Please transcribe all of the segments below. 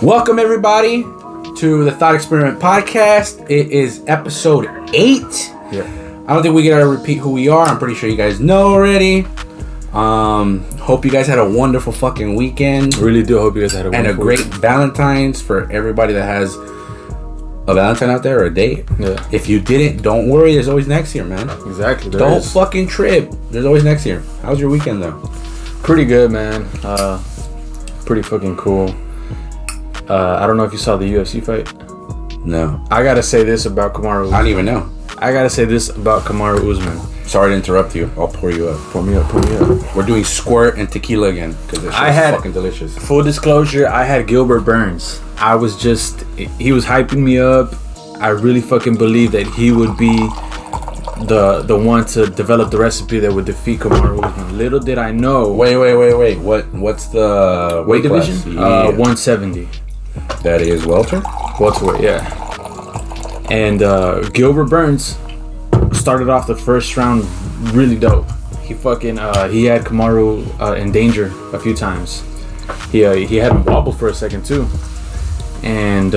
Welcome everybody to the Thought Experiment Podcast. It is episode 8. Yeah. I don't think we gotta repeat who we are. I'm pretty sure you guys know already. Hope you guys had a wonderful fucking weekend. Really do hope you guys had a and a great Valentine's for everybody that has a Valentine out there or a date. Yeah. If you didn't, don't worry. There's always next year, man. Exactly. Don't fucking trip. There's always next year. How was your weekend though? Pretty good, man. Pretty fucking cool. I don't know if you saw the UFC fight. No. I gotta say this about Kamaru. I don't even know. I gotta say this about Kamaru Usman. Sorry to interrupt you. I'll pour you up. Pour me up. We're doing squirt and tequila again because it's fucking delicious. Full disclosure, I had Gilbert Burns. He was hyping me up. I really fucking believed that he would be the one to develop the recipe that would defeat Kamaru Usman. Little did I know. Wait. What's the weight division? Class? 170. That is welter? Welterweight, yeah. And Gilbert Burns started off the first round really dope. He had Kamaru in danger a few times. He had him wobble for a second too. And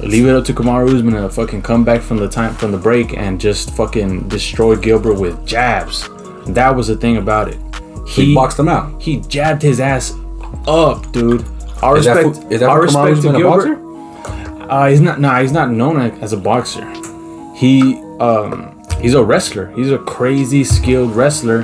leave it up to Kamaru Usman to fucking come back from the break and just fucking destroy Gilbert with jabs. That was the thing about it. He boxed him out. He jabbed his ass up, dude. Is that Kamaru Usman a boxer? He's not known as a boxer. He's a wrestler. He's a crazy skilled wrestler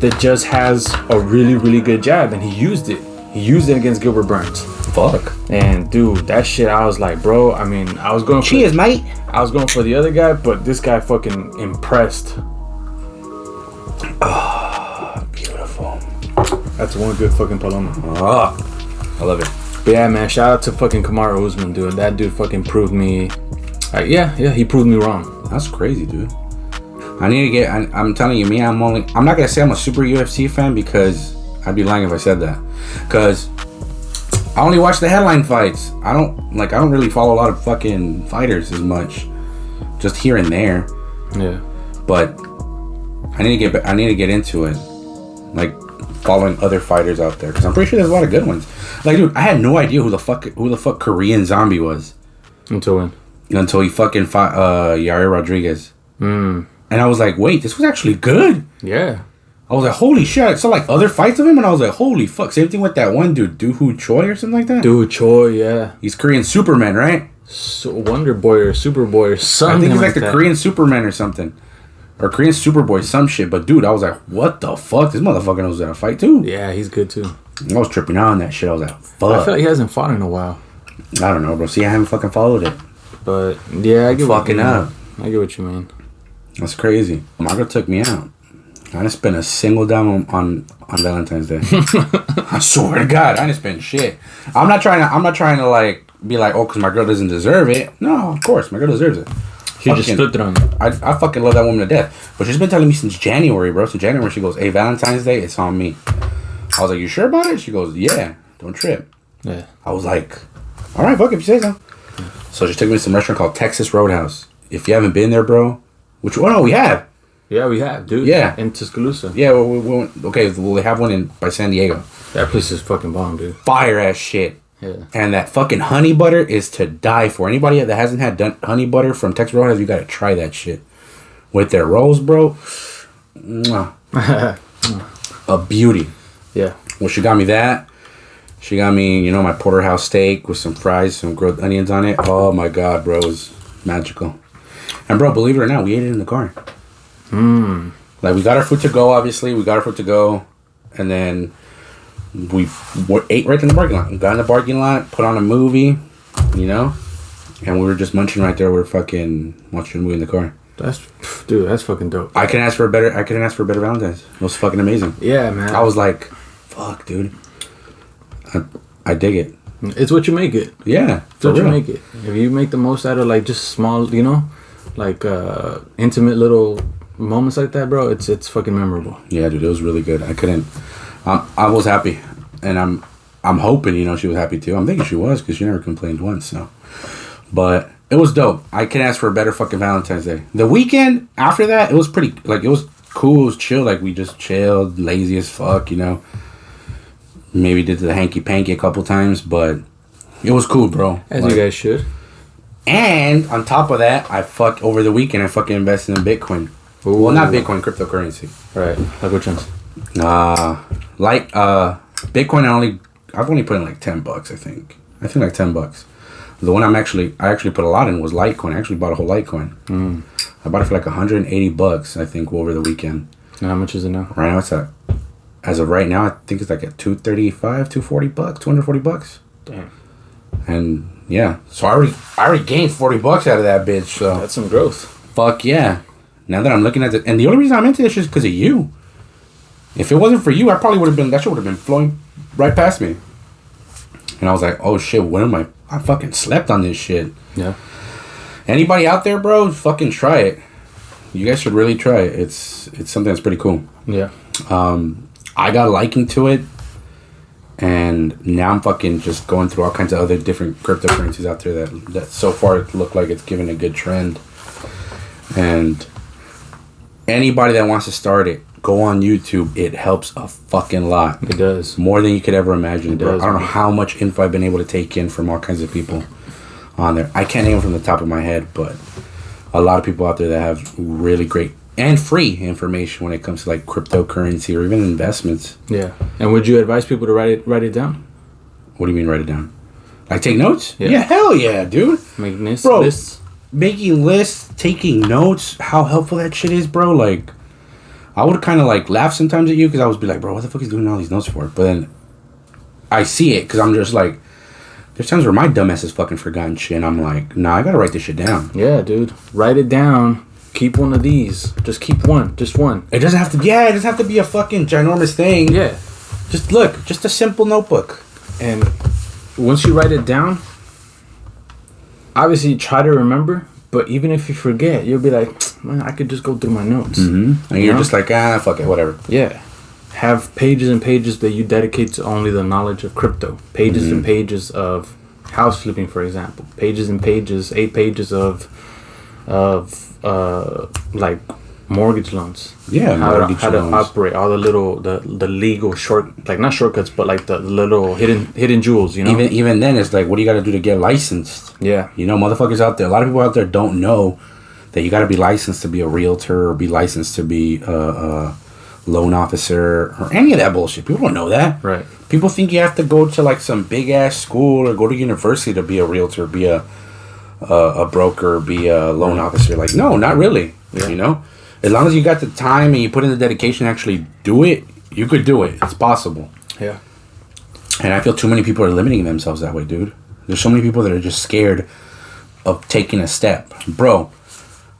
that just has a really, really good jab, and he used it. He used it against Gilbert Burns. Fuck. And dude, that shit, I was like, bro. I mean, I was going. Cheers, mate. I was going for the other guy, but this guy fucking impressed. Ah, beautiful. That's one good fucking paloma. Ah. I love it. But yeah, man, shout out to fucking Kamaru Usman, dude. That dude fucking proved me. He proved me wrong. That's crazy, dude. I need to get. I'm telling you, I'm not gonna say I'm a super UFC fan because I'd be lying if I said that. Because I only watch the headline fights. I don't really follow a lot of fucking fighters as much. Just here and there. Yeah. But I need to get into it. Like, following other fighters out there, because I'm pretty sure there's a lot of good ones. Like, dude, I had no idea who the fuck Korean Zombie was Until when? Until he fucking fought Yair Rodriguez. And I was like, wait, this was actually good. Yeah. I was like, holy shit. I saw like other fights of him and I was like, holy fuck. Same thing with that one dude, Doohoo Choi or something like that. Dude, Choi, yeah. He's Korean Superman, right? Wonder Boy or Superboy or something. I think he's like the Korean Superman or something. Or Korean Superboy, some shit. But dude, I was like, what the fuck? This motherfucker knows how to fight too. Yeah, he's good too. I was tripping out on that shit. I was like, fuck. I feel like he hasn't fought in a while. I don't know, bro. See, I haven't fucking followed it. But yeah, I get fucking up. I get what you mean. That's crazy. My girl took me out. I didn't spend a single dime on Valentine's Day. I swear to God, I didn't spend shit. I'm not trying to like be like, oh, because my girl doesn't deserve it. No, of course, my girl deserves it. She just flipped it on you. I fucking love that woman to death. But she's been telling me since January, bro. So January, she goes, hey, Valentine's Day, it's on me. I was like, you sure about it? She goes, yeah, don't trip. Yeah. I was like, all right, fuck if you say so. So she took me to some restaurant called Texas Roadhouse. If you haven't been there, bro, we have. Yeah, we have, dude. Yeah. In Tuscaloosa. Yeah, we have one by San Diego. That place is fucking bomb, dude. Fire ass shit. Yeah. And that fucking honey butter is to die for. Anybody that hasn't had honey butter from Texas Roadhouse, you gotta try that shit. With their rolls, bro. Mwah. A beauty. Yeah. Well, she got me that. She got me, my porterhouse steak with some fries, some grilled onions on it. Oh my God, bro. It was magical. And bro, believe it or not, we ate it in the car. Like, we got our food to go, obviously. And then we ate right in the parking lot. We got in the parking lot, put on a movie, and we were just munching right there. We were fucking watching a movie in the car. That's fucking dope. I couldn't ask for a better Valentine's. It was fucking amazing. Yeah, man. I was like, fuck, dude. I dig it. It's what you make it. Yeah. It's what you make it. If you make the most out of like just small, like intimate little moments like that, bro, it's fucking memorable. Yeah, dude, it was really good. I was happy, and I'm hoping she was happy too. I'm thinking she was because she never complained once. So, but it was dope. I can't ask for a better fucking Valentine's Day. The weekend after that, it was pretty it was cool. It was chill. Like, we just chilled, lazy as fuck. Maybe did the hanky panky a couple times, but It was cool, bro. As you guys should. And on top of that, over the weekend, I fucking invested in Bitcoin. Ooh. Well, not Bitcoin, cryptocurrency. Right. Like which ones? Bitcoin, I've only put in like $10, I think. I think like $10. The one I actually put a lot in was Litecoin. I actually bought a whole Litecoin. I bought it for like $180, I think, over the weekend. And how much is it now? Right now, it's at, as of right now, I think it's like at $235, $240. Damn. And yeah, so I already gained $40 out of that bitch. So that's some growth. Fuck yeah! Now that I'm looking at it, and the only reason I'm into this is because of you. If it wasn't for you, I probably would have been. That shit would have been flowing right past me. And I was like, oh shit, what am I? I fucking slept on this shit. Yeah. Anybody out there, bro? Fucking try it. You guys should really try it. It's something that's pretty cool. Yeah. I got a liking to it. And now I'm fucking just going through all kinds of other different cryptocurrencies out there that so far look like it's giving a good trend. And anybody that wants to start it, go on YouTube. It helps a fucking lot. It does. More than you could ever imagine, bro. Does, I don't know how much info I've been able to take in from all kinds of people on there. I can't name them from the top of my head, but a lot of people out there that have really great and free information when it comes to like cryptocurrency or even investments. Yeah. And would you advise people to write it down? What do you mean write it down? Like take notes? Yeah, hell yeah, dude. Make lists. Bro, making lists, taking notes, how helpful that shit is, bro. Like, I would kind of like laugh sometimes at you because I would be like, bro, what the fuck is doing all these notes for? But then I see it because I'm just like, there's times where my dumbass has fucking forgotten shit and I'm like, nah, I gotta write this shit down. Yeah, dude. Write it down. Keep one of these. Just keep one. Just one. It doesn't have to be a fucking ginormous thing. Yeah. Just a simple notebook. And once you write it down, obviously try to remember, but even if you forget, you'll be like, man, I could just go through my notes. Mm-hmm. And you're just like, fuck it, whatever. Yeah. Have pages and pages that you dedicate to only the knowledge of crypto. Pages and pages of house flipping, for example. Pages and pages, 8 pages of like mortgage loans. Yeah, how to operate all the legal like not shortcuts, but like the little hidden jewels. You know. Even then, it's like, what do you got to do to get licensed? Yeah. You know, motherfuckers out there. A lot of people out there don't know that you got to be licensed to be a realtor or be licensed to be a loan officer or any of that bullshit. People don't know that. Right. People think you have to go to like some big ass school or go to university to be a realtor, be a broker, be a loan officer. Like, no, not really. Yeah. You know, as long as you got the time and you put in the dedication to actually do it, you could do it. It's possible. Yeah. And I feel too many people are limiting themselves that way, dude. There's so many people that are just scared of taking a step. Bro,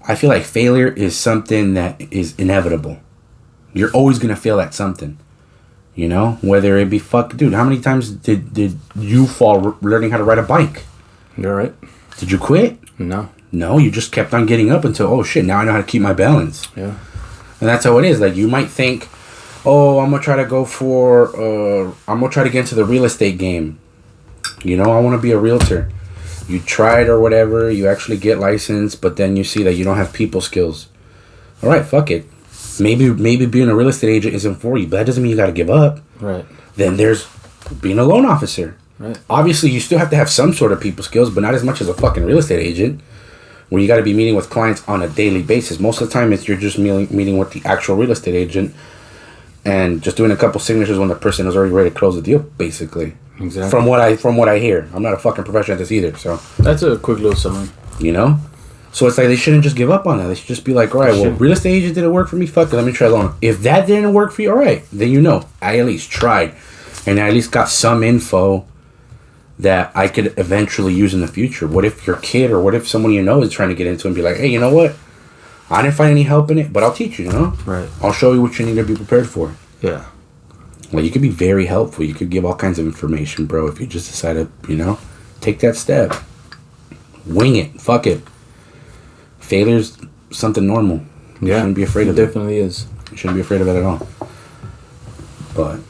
I feel like failure is something that is inevitable. You're always going to fail at something. You know? Whether it be dude, how many times did you fall learning how to ride a bike? You're right. Did you quit? No, you just kept on getting up until, oh shit, now I know how to keep my balance. Yeah. And that's how it is. Like, you might think, oh, I'm going to try to get into the real estate game. You know, I want to be a realtor. You try it or whatever, you actually get licensed, but then you see that you don't have people skills. All right, fuck it. Maybe being a real estate agent isn't for you, but that doesn't mean you got to give up. Right. Then there's being a loan officer. Right. Obviously, you still have to have some sort of people skills, but not as much as a fucking real estate agent, where you got to be meeting with clients on a daily basis. Most of the time, you're just meeting with the actual real estate agent and just doing a couple signatures when the person is already ready to close the deal, basically. Exactly. From what I hear, I'm not a fucking professional at this either. So that's a quick little summary. You know, so it's like they shouldn't just give up on that. They should just be like, all right, well, real estate agent didn't work for me. Fuck it, let me try loan. If that didn't work for you, all right, then you know I at least tried, and I at least got some info that I could eventually use in the future. What if your kid or what if someone you know is trying to get into and be like, hey, you know what? I didn't find any help in it, but I'll teach you, you know? Right. I'll show you what you need to be prepared for. Yeah. Well, you could be very helpful. You could give all kinds of information, bro, if you just decide to, you know, take that step. Wing it. Fuck it. Failure's something normal. You shouldn't be afraid of it. It definitely is. You shouldn't be afraid of it at all. But,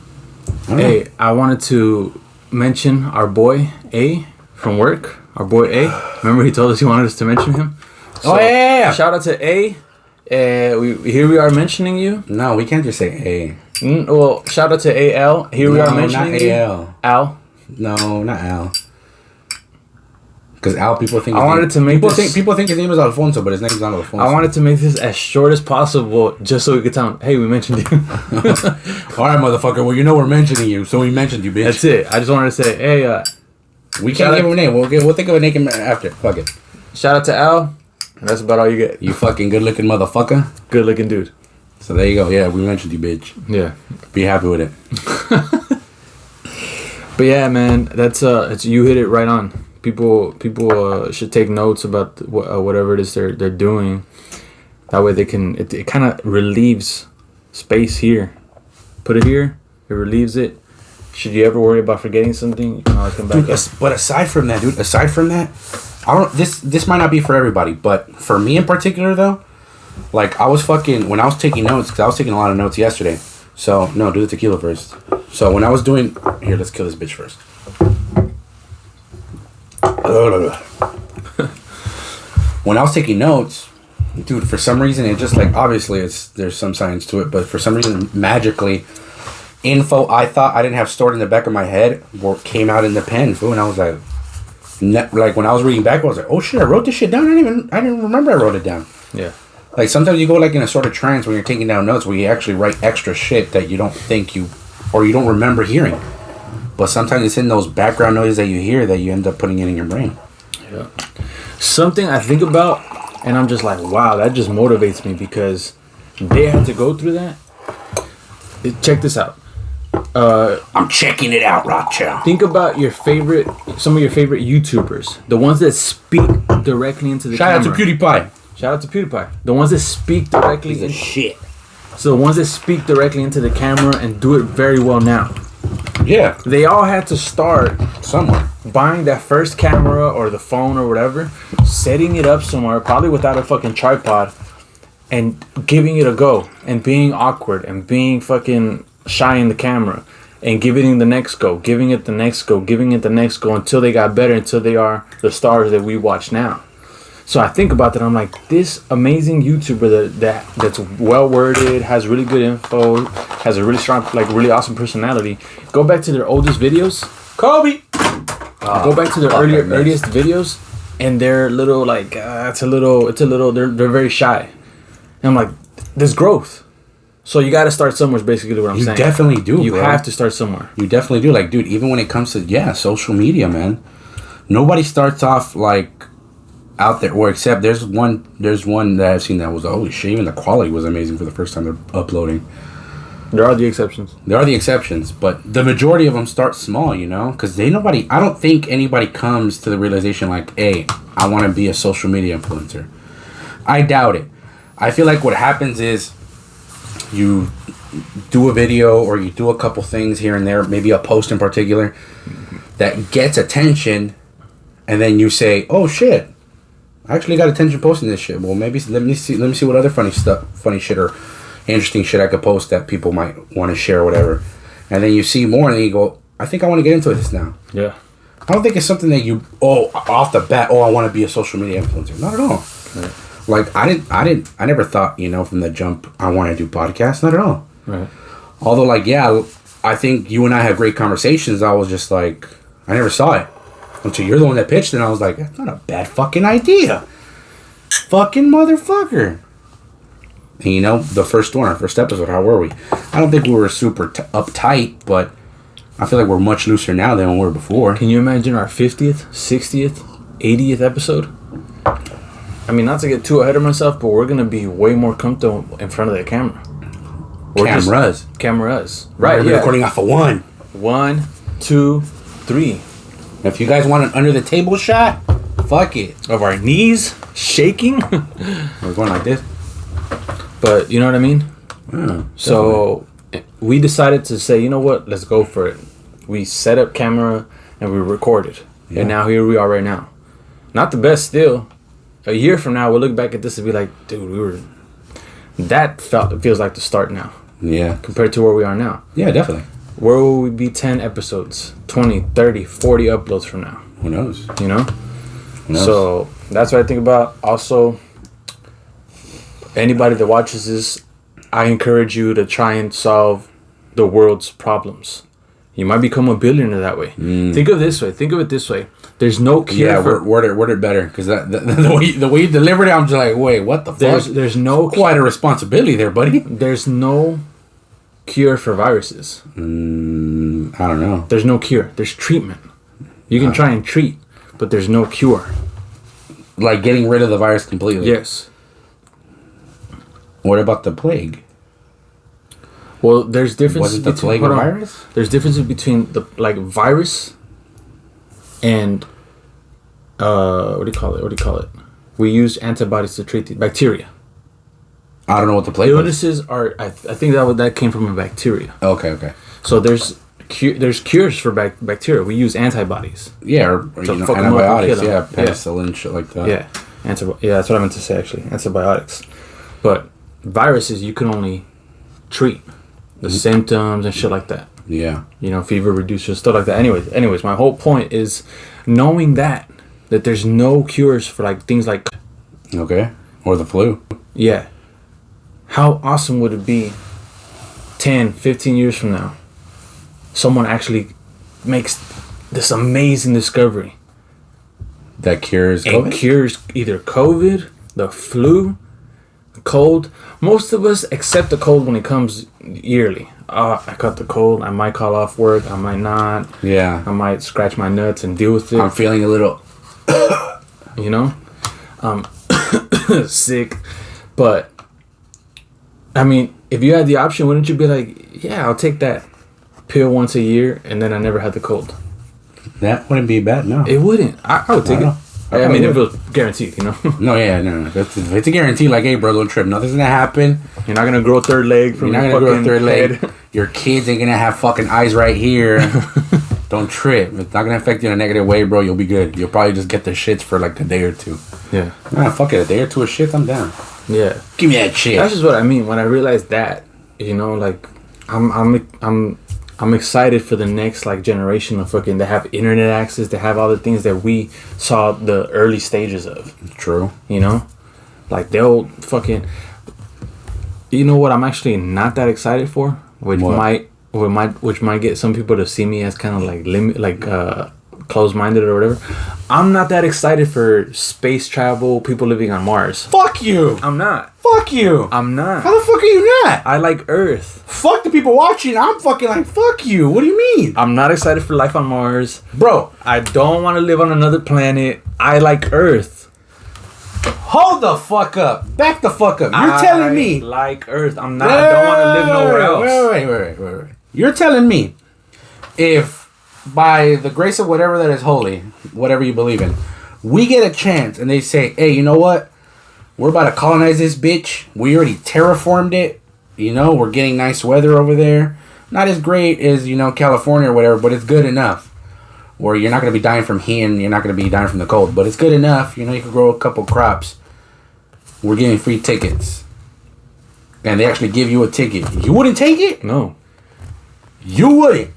hey, I wanted to mention our boy A from work. Our boy A. Remember he told us he wanted us to mention him? So, yeah. Shout out to A. Here we are mentioning you. No, we can't just say A. Well, shout out to AL. Here we are mentioning not you. AL. Al. No, not Al. Because Al, people think I wanted to make this. People think his name is Alfonso, but his name is not Alfonso. I wanted to make this as short as possible, just so we could tell him, "Hey, we mentioned you." All right, motherfucker. Well, you know we're mentioning you, so we mentioned you, bitch. That's it. I just wanted to say, hey, we can't give him a name. We'll think of a name after. Fuck it. Shout out to Al. And that's about all you get. You fucking good looking motherfucker. Good looking dude. So there you go. Yeah, we mentioned you, bitch. Yeah. Be happy with it. But yeah, man, that's it's you hit it right on. People should take notes about whatever it is they're doing. That way they can. It kind of relieves space here. Put it here. It relieves it. Should you ever worry about forgetting something, you can always come back. But aside from that, dude. Aside from that, I don't. This might not be for everybody, but for me in particular, though, like I was fucking when I was taking notes, because I was taking a lot of notes yesterday. So no, do the tequila first. So when I was doing here, let's kill this bitch first. When I was taking notes, dude, for some reason it just like obviously there's some science to it, but for some reason magically info I thought I didn't have stored in the back of my head came out in the pen, fool, and I was like when I was reading back I was like, oh shit, I wrote this shit down. I didn't remember I wrote it down. Yeah. Like sometimes you go like in a sort of trance when you're taking down notes where you actually write extra shit that you don't think you don't remember hearing. But sometimes it's in those background noises that you hear that you end up putting it in your brain. Yeah. Something I think about and I'm just like, wow, that just motivates me because they had to go through that. Check this out. I'm checking it out, Rothschild. Think about some of your favorite YouTubers. The ones that speak directly into the camera. Shout out to PewDiePie. Shout out to PewDiePie. The ones that speak directly. Piece of shit. So the ones that speak directly into the camera and do it very well now. Yeah. They all had to start somewhere. Buying that first camera or the phone or whatever, setting it up somewhere, probably without a fucking tripod, and giving it a go, and being awkward, and being fucking shy in the camera, and giving it the next go, giving it the next go, giving it the next go, until they got better, until they are the stars that we watch now. So I think about that, I'm like, this amazing YouTuber that's well worded, has really good info, has a really strong, like really awesome personality. Go back to their oldest videos. Kobe! Go back to their earliest videos, and they're little like, it's a little, they're very shy. And I'm like, there's growth. So you got to start somewhere is basically what I'm saying. You definitely do, You bro. have to start somewhere. You definitely do. Like, dude, even when it comes to, social media, man. Nobody starts off, like, out there. Or except there's one that I've seen that was, holy shit, even the quality was amazing for the first time they're uploading. There are the exceptions. There are the exceptions, but the majority of them start small, because I don't think anybody comes to the realization like, hey, I want to be a social media influencer. I doubt it. I feel like what happens is you do a video or you do a couple things here and there, maybe a post in particular that gets attention, and then you say, oh shit, I actually got attention posting this shit. Well, maybe let me see what other funny shit or interesting shit I could post that people might want to share or whatever. And then you see more and then you go, I think I want to get into this now. Yeah. I don't think it's something that you off the bat, I want to be a social media influencer. Not at all. Right. Like I never thought, from the jump I want to do podcasts. Not at all. Right. Although I think you and I had great conversations. I was just like, I never saw it until you're the one that pitched it. And I was like, that's not a bad fucking idea. Fucking motherfucker. And the first episode, how were we? I don't think we were super uptight, but I feel like we're much looser now than we were before. Can you imagine our 50th, 60th, 80th episode? I mean, not to get too ahead of myself, but we're going to be way more comfortable in front of the camera. Cameras. Right, we're recording off of one. 1, 2, 3. If you guys want an under the table shot, fuck it. Of our knees shaking. We're going like this. But you know what I mean? Yeah, so we decided to say, you know what? Let's go for it. We set up camera and we recorded. Yeah. And now here we are right now. Not the best still. A year from now, we'll look back at this and be like, dude, feels like the start now. Yeah. Compared to where we are now. Yeah, definitely. Where will we be 10 episodes, 20, 30, 40 uploads from now? Who knows? Who knows? So that's what I think about. Also, anybody that watches this, I encourage you to try and solve the world's problems. You might become a billionaire that way. Think of it this way. There's no cure. Yeah, word it better, because the way you delivered it, I'm just like, wait, what the fuck? There's no quite a responsibility there, buddy. There's no cure for viruses. I don't know. There's no cure. There's treatment. You can try and treat, but there's no cure. Like getting rid of the virus completely. Yes. What about the plague? Well, there's differences between the plague a virus. There's differences between the virus and what do you call it? We use antibodies to treat the bacteria. I don't know what the plague illnesses are. I think that came from a bacteria. Okay. So there's cures for bacteria. We use antibodies. Yeah, or antibiotics. Yeah, penicillin, shit like that. Yeah, yeah, that's what I meant to say actually. Antibiotics, but viruses you can only treat the symptoms and shit like that. Yeah, fever reducers, stuff like that. Anyways, my whole point is knowing that there's no cures for like things like or the flu. Yeah. How awesome would it be 10, 15 years from now? Someone actually makes this amazing discovery. That cures COVID? It cures either COVID, the flu, the cold. Most of us accept the cold when it comes yearly. I got the cold. I might call off work. I might not. Yeah. I might scratch my nuts and deal with it. I'm feeling a little... sick. But... I mean, if you had the option, wouldn't you be like, yeah, I'll take that pill once a year, and then I never had the cold? That wouldn't be bad, no. It wouldn't. I would take it. I mean, if it was guaranteed, No, no. It's a guarantee, like, hey, bro, don't trip. Nothing's gonna happen. You're not gonna grow a third leg from your fucking grow a third leg. head. Your kids ain't gonna have fucking eyes right here. Don't trip. It's not gonna affect you in a negative way, bro. You'll be good. You'll probably just get the shits for, like, a day or two. Yeah. Nah, fuck it. A day or two of shit, I'm down. Yeah. Give me that shit. That's just what I mean when I realized that. Like, I'm excited for the next like generation of fucking. They have internet access. They have all the things that we saw the early stages of. True. Like they'll fucking. You know what? I'm actually not that excited for, which might get some people to see me as kind of like closed-minded or whatever. I'm not that excited for space travel, people living on Mars. Fuck you. I'm not. Fuck you. I'm not. How the fuck are you not? I like Earth. Fuck the people watching. I'm fucking like, fuck you. What do you mean? I'm not excited for life on Mars. Bro. I don't want to live on another planet. I like Earth. Hold the fuck up. Back the fuck up. You're telling me. I like Earth. I don't want to live nowhere else. Wait. You're telling me if by the grace of whatever that is holy, whatever you believe in, we get a chance and they say, hey, you know what? We're about to colonize this bitch. We already terraformed it. We're getting nice weather over there. Not as great as, California or whatever, but it's good enough. Where you're not going to be dying from heat and you're not going to be dying from the cold. But it's good enough. You can grow a couple crops. We're getting free tickets. And they actually give you a ticket. You wouldn't take it? No. You wouldn't.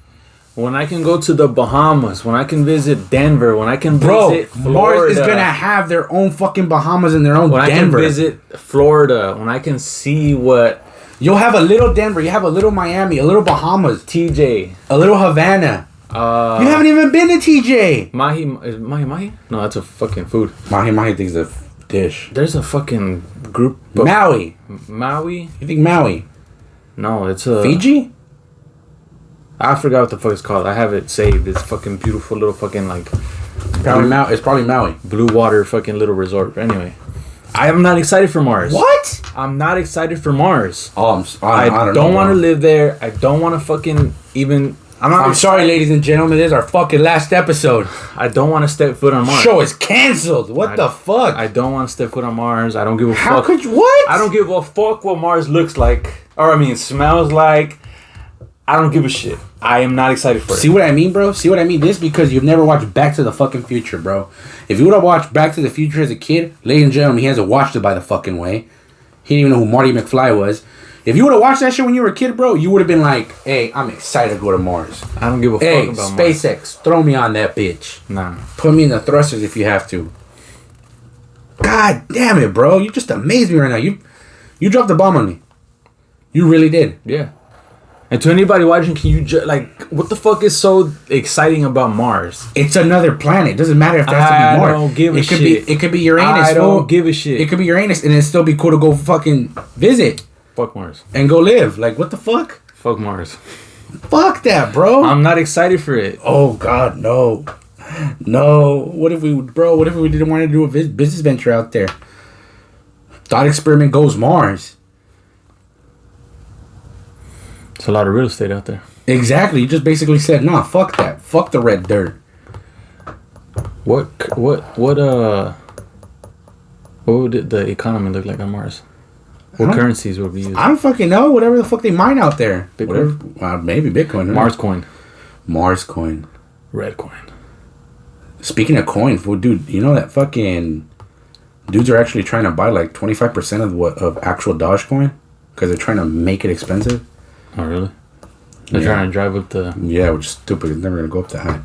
When I can go to the Bahamas, when I can visit Denver, when I can visit Florida. Mars is going to have their own fucking Bahamas and their own Denver. When I can visit Florida, when I can see what... You'll have a little Denver, you have a little Miami, a little Bahamas. TJ. A little Havana. You haven't even been to TJ. Mahi? Is Mahi? No, that's a fucking food. Mahi is a dish. There's a fucking group of... Maui? You think Maui? No, it's a... Fiji? I forgot what the fuck it's called. I have it saved. It's fucking beautiful little fucking like... It's probably Maui. Blue water fucking little resort. But anyway. I am not excited for Mars. What? I'm not excited for Mars. Oh, I don't want to live there. I don't want to fucking even... I'm sorry, ladies and gentlemen. This is our fucking last episode. I don't want to step foot on Mars. Show is canceled. What the fuck? I don't want to step foot on Mars. I don't give a fuck. How could you... What? I don't give a fuck what Mars looks like. Or, smells like. I don't give a shit. I am not excited for it. See what I mean, bro? See what I mean? This is because you've never watched Back to the fucking Future, bro. If you would have watched Back to the Future as a kid, ladies and gentlemen, he hasn't watched it by the fucking way. He didn't even know who Marty McFly was. If you would have watched that shit when you were a kid, bro, you would have been like, hey, I'm excited to go to Mars. I don't give a fuck about SpaceX, Mars. Throw me on that bitch. Nah. Put me in the thrusters if you have to. God damn it, bro. You just amazed me right now. You dropped the bomb on me. You really did. Yeah. And to anybody watching, can you like, what the fuck is so exciting about Mars? It's another planet. It doesn't matter if that's to be Mars. I don't give a shit. It could be Uranus. I don't give a shit. It could be Uranus, and it'd still be cool to go fucking visit. Fuck Mars. And go live. Like, what the fuck? Fuck Mars. Fuck that, bro. I'm not excited for it. Oh God, no. No. What if we didn't want to do a business venture out there? Thought experiment goes Mars. It's a lot of real estate out there. Exactly. You just basically said, nah, fuck that. Fuck the red dirt. What would the economy look like on Mars? What currencies would be used? I don't fucking know. Whatever the fuck they mine out there. Bitcoin? Whatever, maybe Bitcoin. Mars coin. Mars coin. Red coin. Speaking of coin, fool, dude, you know that fucking dudes are actually trying to buy like 25% of actual Dogecoin because they're trying to make it expensive. Oh, really? They're trying to drive up the... Yeah, which is stupid. It's never going to go up that high.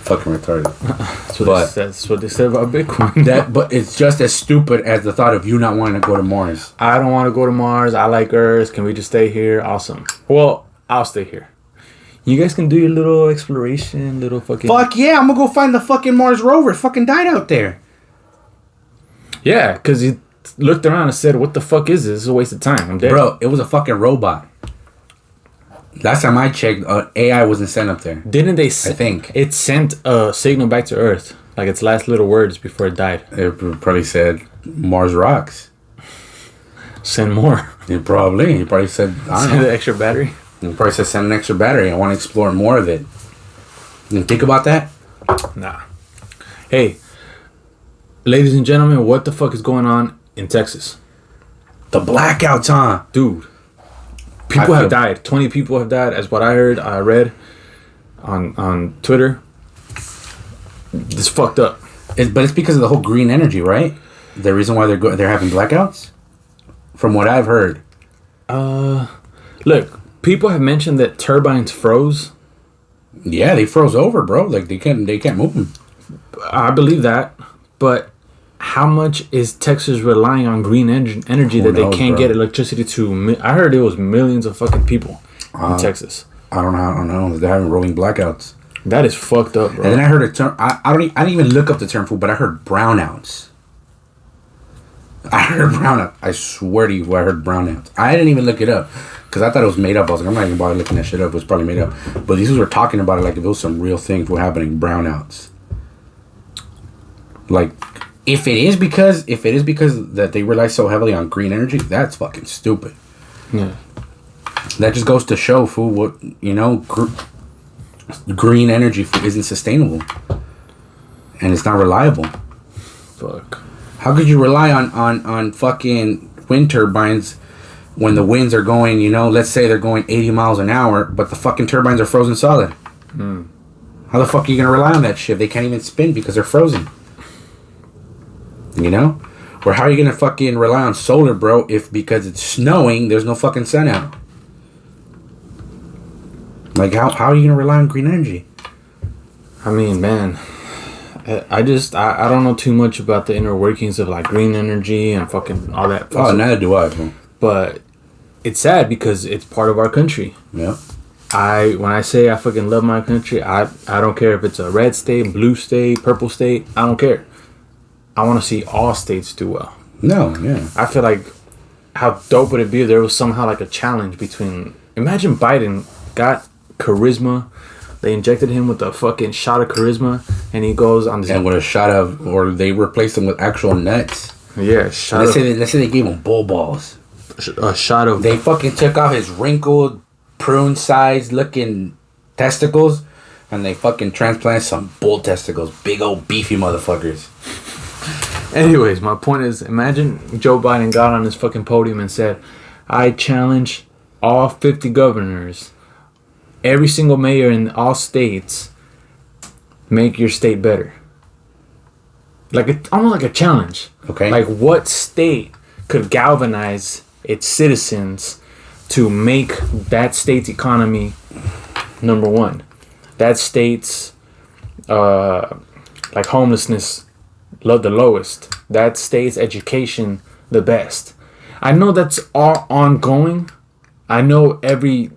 Fucking retarded. That's what they said about Bitcoin. But it's just as stupid as the thought of you not wanting to go to Mars. I don't want to go to Mars. I like Earth. Can we just stay here? Awesome. Well, I'll stay here. You guys can do your little exploration, little fucking... Fuck yeah, I'm going to go find the fucking Mars rover. It fucking died out there. Yeah, because he looked around and said, what the fuck is this? This is a waste of time. I'm dead. Bro, it was a fucking robot. Last time I checked, AI wasn't sent up there. Didn't they? I think it sent a signal back to Earth, like its last little words before it died. It probably said Mars rocks. Send more. He probably said send an extra battery. He probably said send an extra battery. I want to explore more of it. You think about that? Nah. Hey, ladies and gentlemen, what the fuck is going on in Texas? The blackouts, huh? Dude. People have died. 20 people have died, as what I heard. I read on Twitter. It's fucked up. But it's because of the whole green energy, right? The reason why they're having blackouts, from what I've heard. Look, people have mentioned that turbines froze. Yeah, they froze over, bro. Like they can't move them. I believe that, but how much is Texas relying on green energy that they can't get electricity to? I heard it was millions of fucking people in Texas. I don't know. They're having rolling blackouts. That is fucked up, bro. And then I heard a term. I didn't even look up the term, fool, but I heard brownouts. I heard brownout. I swear to you, I heard brownouts. I didn't even look it up because I thought it was made up. I was like, I'm not even bothering looking that shit up. It was probably made up. But these were talking about it like if it was some real thing for happening. Brownouts. Like. If it is because that they rely so heavily on green energy, that's fucking stupid. Yeah. That just goes to show, fool, what, green energy isn't sustainable. And it's not reliable. Fuck. How could you rely on fucking wind turbines when the winds are going, let's say they're going 80 miles an hour, but the fucking turbines are frozen solid? How the fuck are you going to rely on that shit? They can't even spin because they're frozen. Or how are you gonna fucking rely on solar, bro, if because it's snowing there's no fucking sun out? Like how are you gonna rely on green energy? I mean, man, I don't know too much about the inner workings of like green energy and fucking all that. Oh, neither do I, bro. But it's sad because it's part of our country. Yeah. When I say I fucking love my country, I don't care if it's a red state, blue state, purple state. I don't care. I want to see all states do well. No, yeah. I feel like how dope would it be if there was somehow like a challenge between... Imagine Biden got charisma. They injected him with a fucking shot of charisma, and he goes on this... And with a shot of... Or they replaced him with actual nuts. Yeah, let's say they gave him bull balls. A shot of... They fucking took off his wrinkled, prune-sized looking testicles, and they fucking transplanted some bull testicles. Big old beefy motherfuckers. Anyways, my point is, imagine Joe Biden got on his fucking podium and said, I challenge all 50 governors, every single mayor in all states, make your state better. Almost like a challenge. Okay. Like what state could galvanize its citizens to make that state's economy number one? That state's homelessness the lowest. That state's education the best. I know that's all ongoing. I know every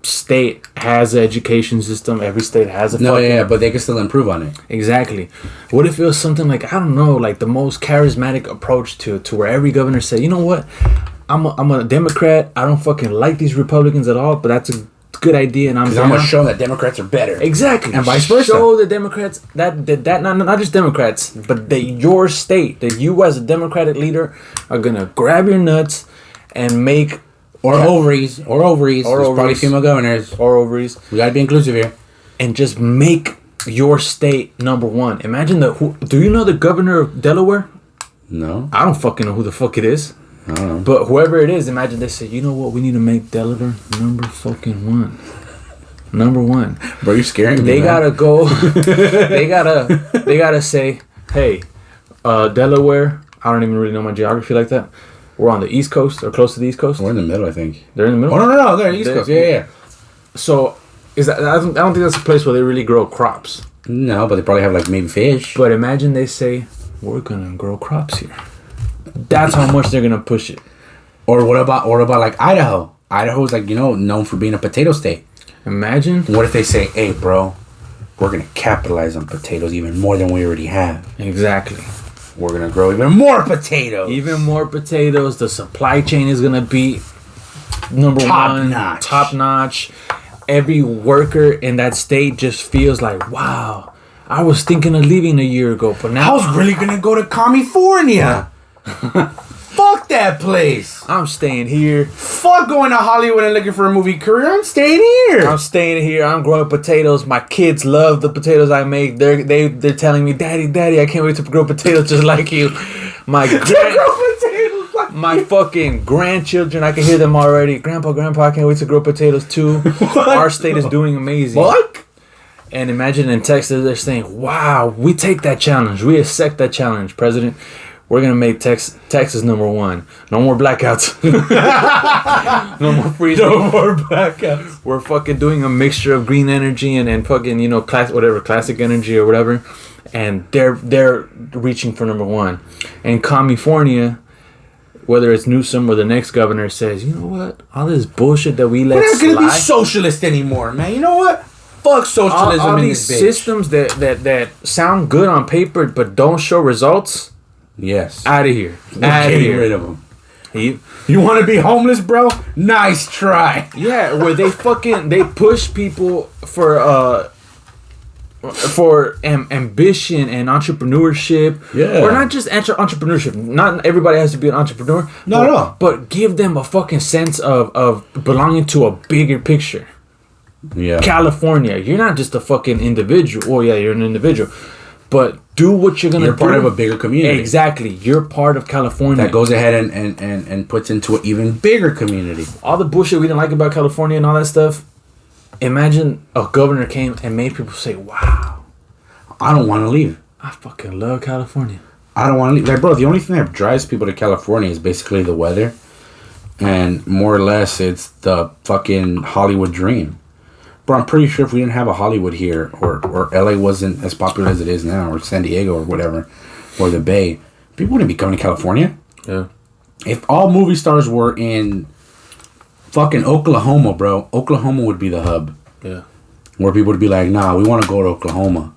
state has an education system. Every state has a but they can still improve on it. Exactly. What if it was something like, I don't know, like the most charismatic approach to where every governor said, you know what, I'm a Democrat. I don't fucking like these Republicans at all, but that's a good idea, and I'm gonna show that Democrats are better. Exactly, and vice versa. Show the Democrats that not just Democrats, but that your state, that you as a Democratic leader are gonna grab your nuts and make ovaries. There's probably female governors or ovaries. We gotta be inclusive here, and just make your state number one. Imagine do you know the governor of Delaware? No, I don't fucking know who the fuck it is. I don't know. But whoever it is, imagine they say, you know what, we need to make Delaware number fucking one. Number one. Bro, you're scaring me. They gotta go. they gotta say, hey, Delaware. I don't even really know my geography like that. We're on the East Coast or close to the East Coast. We're in the middle, I think. They're in the middle. Oh no, they're in the East Coast. Yeah. So is that? I don't think that's a place where they really grow crops. No, but they probably have like maybe fish. But imagine they say, we're gonna grow crops here. That's how much they're gonna push it. Or what about like Idaho? Idaho's like, known for being a potato state. Imagine. What if they say, hey bro, we're gonna capitalize on potatoes even more than we already have. Exactly. We're gonna grow even more potatoes. Even more potatoes. The supply chain is gonna be top notch. Every worker in that state just feels like, wow, I was thinking of leaving a year ago, but now I was really gonna go to California. Fuck that place. I'm staying here. Fuck going to Hollywood and looking for a movie career. I'm staying here. I'm growing potatoes. My kids love the potatoes I make. They're telling me, Daddy, I can't wait to grow potatoes just like you. My fucking grandchildren, I can hear them already. Grandpa, I can't wait to grow potatoes too. Our state is doing amazing. What? And imagine in Texas, they're saying, wow, we take that challenge. We accept that challenge, President. We're going to make Texas number one. No more blackouts. No more freezing. No more blackouts. We're fucking doing a mixture of green energy and fucking, classic energy or whatever. And they're reaching for number one. And California, whether it's Newsom or the next governor, says, you know what? All this bullshit that we let slide. We're not going to be socialist anymore, man. You know what? Fuck socialism all in these this bitch. Systems that sound good on paper but don't show results. Yes. Out of here. Getting rid of them. You want to be homeless, bro? Nice try. Yeah, where they push people for ambition and entrepreneurship. Yeah. Or not just entrepreneurship. Not everybody has to be an entrepreneur. No. But give them a fucking sense of belonging to a bigger picture. Yeah. California, you're not just a fucking individual. Oh yeah, you're an individual. But do what you're gonna do. You're part of a bigger community. Exactly. You're part of California. That goes ahead and puts into an even bigger community. All the bullshit we didn't like about California and all that stuff. Imagine a governor came and made people say, wow, I don't want to leave. I fucking love California. I don't want to leave. Like, bro, the only thing that drives people to California is basically the weather. And more or less, it's the fucking Hollywood dream. Bro, I'm pretty sure if we didn't have a Hollywood here, or LA wasn't as popular as it is now, or San Diego, or whatever, or the Bay, people wouldn't be coming to California. Yeah. If all movie stars were in fucking Oklahoma, bro, Oklahoma would be the hub. Yeah. Where people would be like, nah, we want to go to Oklahoma.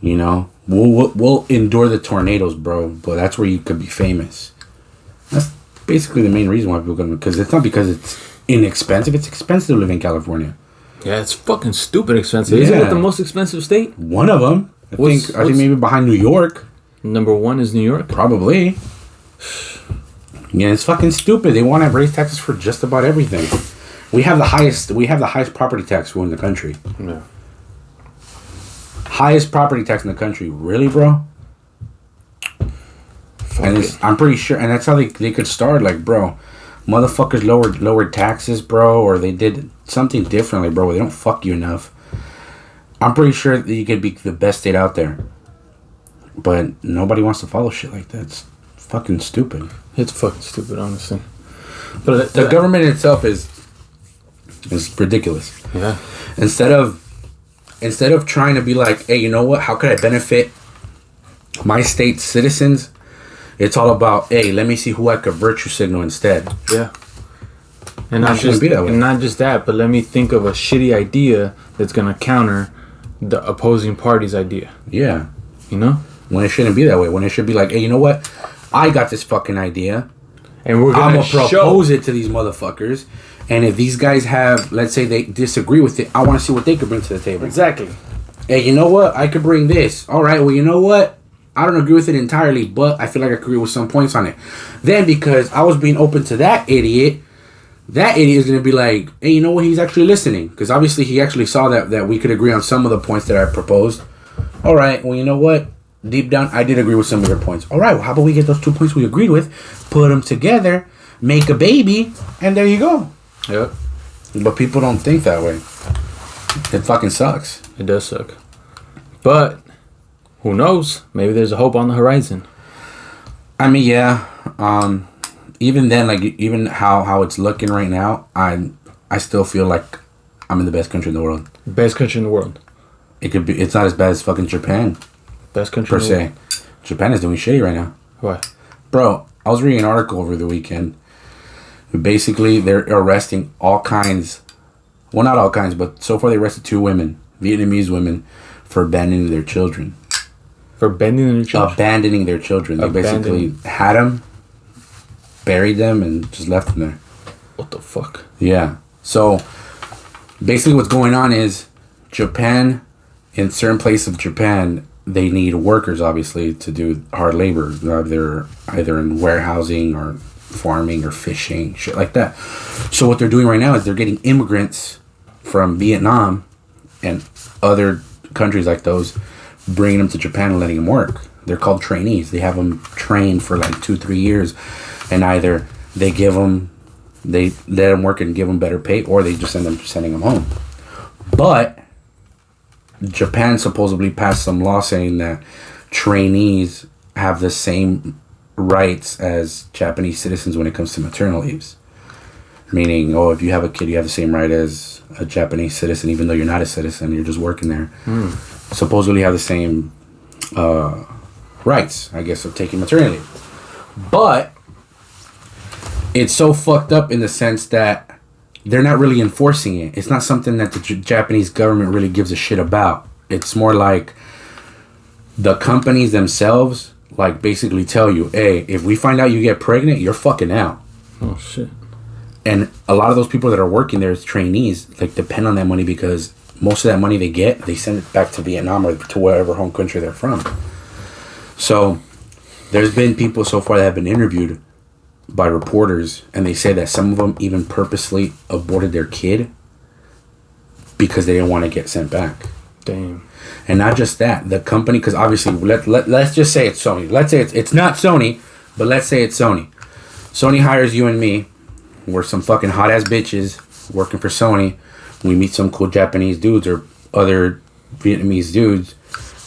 You know? We'll endure the tornadoes, bro, but that's where you could be famous. That's basically the main reason why people come, because it's not because it's inexpensive. It's expensive to live in California. Yeah, it's fucking stupid expensive. Isn't it the most expensive state? One of them. I think maybe behind New York. Number one is New York? Probably. Yeah, it's fucking stupid. They want to raise taxes for just about everything. We have the highest property tax in the country. Yeah. Highest property tax in the country. Really, bro? I'm pretty sure, and that's how they could start, like, bro, motherfuckers lowered taxes, bro, or they did something differently, bro, they don't fuck you enough. I'm pretty sure that you could be the best state out there. But nobody wants to follow shit like that. It's fucking stupid. It's fucking stupid, honestly. But the government itself is ridiculous. Yeah. Instead of trying to be like, hey, you know what? How could I benefit my state's citizens? It's all about, hey, let me see who I could virtue signal instead. Yeah. And not shouldn't be that way. And not just that, but let me think of a shitty idea that's gonna counter the opposing party's idea. Yeah. You know? When it shouldn't be that way. When it should be like, hey, you know what? I got this fucking idea. And we're gonna propose it to these motherfuckers. And if these guys have, let's say they disagree with it, I want to see what they could bring to the table. Exactly. Hey, you know what? I could bring this. All right, well, you know what? I don't agree with it entirely, but I feel like I agree with some points on it. Then, because I was being open to that idiot is going to be like, hey, you know what? He's actually listening. Because obviously he actually saw that we could agree on some of the points that I proposed. All right, well, you know what? Deep down, I did agree with some of your points. All right, well, how about we get those 2 points we agreed with, put them together, make a baby, and there you go. Yep. But people don't think that way. It fucking sucks. It does suck. But who knows? Maybe there's a hope on the horizon. I mean, yeah. Even then, like, even how it's looking right now, I still feel like I'm in the best country in the world. Best country in the world. It could be. It's not as bad as fucking Japan. Best country per se. Japan is doing shitty right now. Why? Bro, I was reading an article over the weekend. Basically, they're arresting all kinds. Well, not all kinds, but so far they arrested 2 women, Vietnamese women, for abandoning their children. For abandoning their children? Abandoning their children. They basically had them, buried them, and just left them there. What the fuck? Yeah. So, basically what's going on is Japan, in certain places of Japan, they need workers, obviously, to do hard labor. Either in warehousing or farming or fishing, shit like that. So what they're doing right now is they're getting immigrants from Vietnam and other countries like those, bringing them to Japan and letting them work. They're called trainees. They have them trained for like 2-3 years, and either they let them work and give them better pay, or they just sending them home. But Japan supposedly passed some law saying that trainees have the same rights as Japanese citizens when it comes to maternal leaves. Meaning, if you have a kid, you have the same right as a Japanese citizen, even though you're not a citizen, you're just working there. Supposedly have the same rights, I guess, of taking maternity leave. But it's so fucked up in the sense that they're not really enforcing it. It's not something that the Japanese government really gives a shit about. It's more like the companies themselves, like, basically tell you, hey, if we find out you get pregnant, you're fucking out. Oh, shit. And a lot of those people that are working there as trainees, like, depend on that money because most of that money they get, they send it back to Vietnam or to wherever home country they're from. So there's been people so far that have been interviewed by reporters, and they say that some of them even purposely aborted their kid because they didn't want to get sent back. Damn. And not just that, the company, because obviously, let's just say it's Sony. Let's say it's not Sony, but let's say it's Sony. Sony hires you and me. We're some fucking hot ass bitches working for Sony. We meet some cool Japanese dudes or other Vietnamese dudes.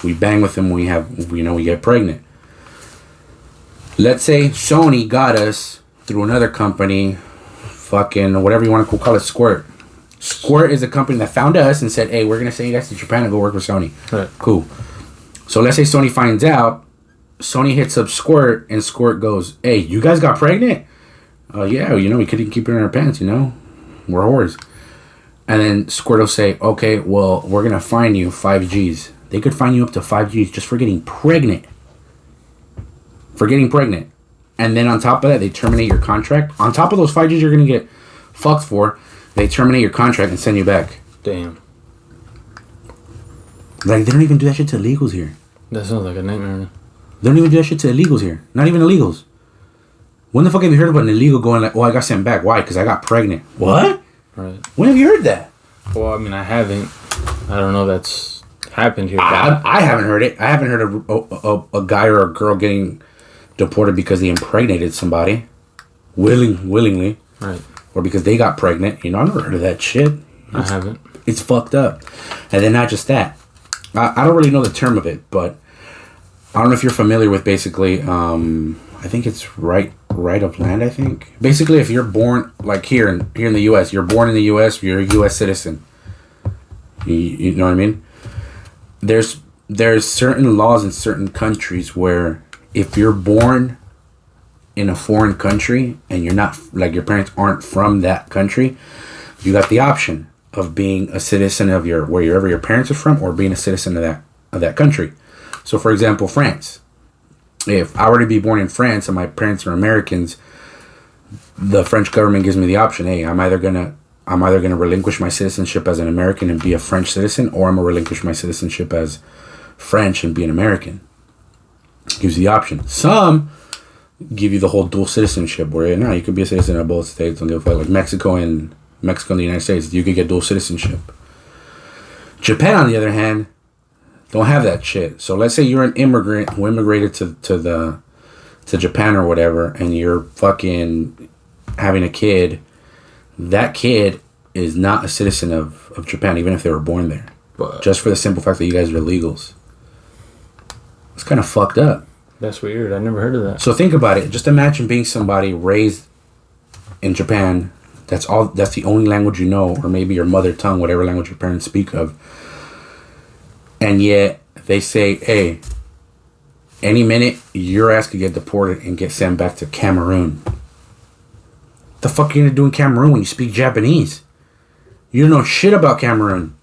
We bang with them. We get pregnant. Let's say Sony got us through another company, fucking whatever you want to call it, Squirt. Squirt is a company that found us and said, hey, we're going to send you guys to Japan and go work for Sony. Right. Cool. So let's say Sony finds out. Sony hits up Squirt, and Squirt goes, hey, you guys got pregnant? Yeah, we couldn't keep it in our pants, We're whores. And then Squirt will say, okay, well, we're going to fine you 5 Gs. They could fine you up to 5 Gs just for getting pregnant. And then on top of that, they terminate your contract. On top of those 5 Gs you're going to get fucked for, they terminate your contract and send you back. Damn. Like, they don't even do that shit to illegals here. That sounds like a nightmare. They don't even do that shit to illegals here. Not even illegals. When the fuck have you heard about an illegal going like, I got sent back. Why? Because I got pregnant. What? Right. When have you heard that? Well, I mean, I haven't. I don't know that's happened here. I haven't heard it. I haven't heard of a guy or a girl getting deported because they impregnated somebody. Willingly. Right. Or because they got pregnant. I've never heard of that shit. I haven't. It's fucked up. And then not just that. I don't really know the term of it, but I don't know if you're familiar with basically, I think it's right of land, I think. Basically, if you're born, like here in the U.S., you're born in the U.S., you're a U.S. citizen. You know what I mean? There's certain laws in certain countries where if you're born in a foreign country and you're not, like, your parents aren't from that country, you got the option of being a citizen of wherever your parents are from, or being a citizen of that country. So, for example, France. If I were to be born in France and my parents are Americans, the French government gives me the option. Hey, I'm either gonna relinquish my citizenship as an American and be a French citizen, or I'm gonna relinquish my citizenship as French and be an American. Gives you the option. Some give you the whole dual citizenship, where no, you could be a citizen of both states. Don't give a fuck. Like Mexico and the United States, you could get dual citizenship. Japan, on the other hand, don't have that shit. So let's say you're an immigrant who immigrated to Japan or whatever, and you're fucking having a kid. That kid is not a citizen of Japan, even if they were born there. But just for the simple fact that you guys are illegals. It's kind of fucked up. That's weird. I never heard of that. So think about it. Just imagine being somebody raised in Japan. That's the only language you know, or maybe your mother tongue, whatever language your parents speak of. And yet they say, hey, any minute your ass could get deported and get sent back to Cameroon. The fuck are you gonna do in Cameroon when you speak Japanese? You don't know shit about Cameroon.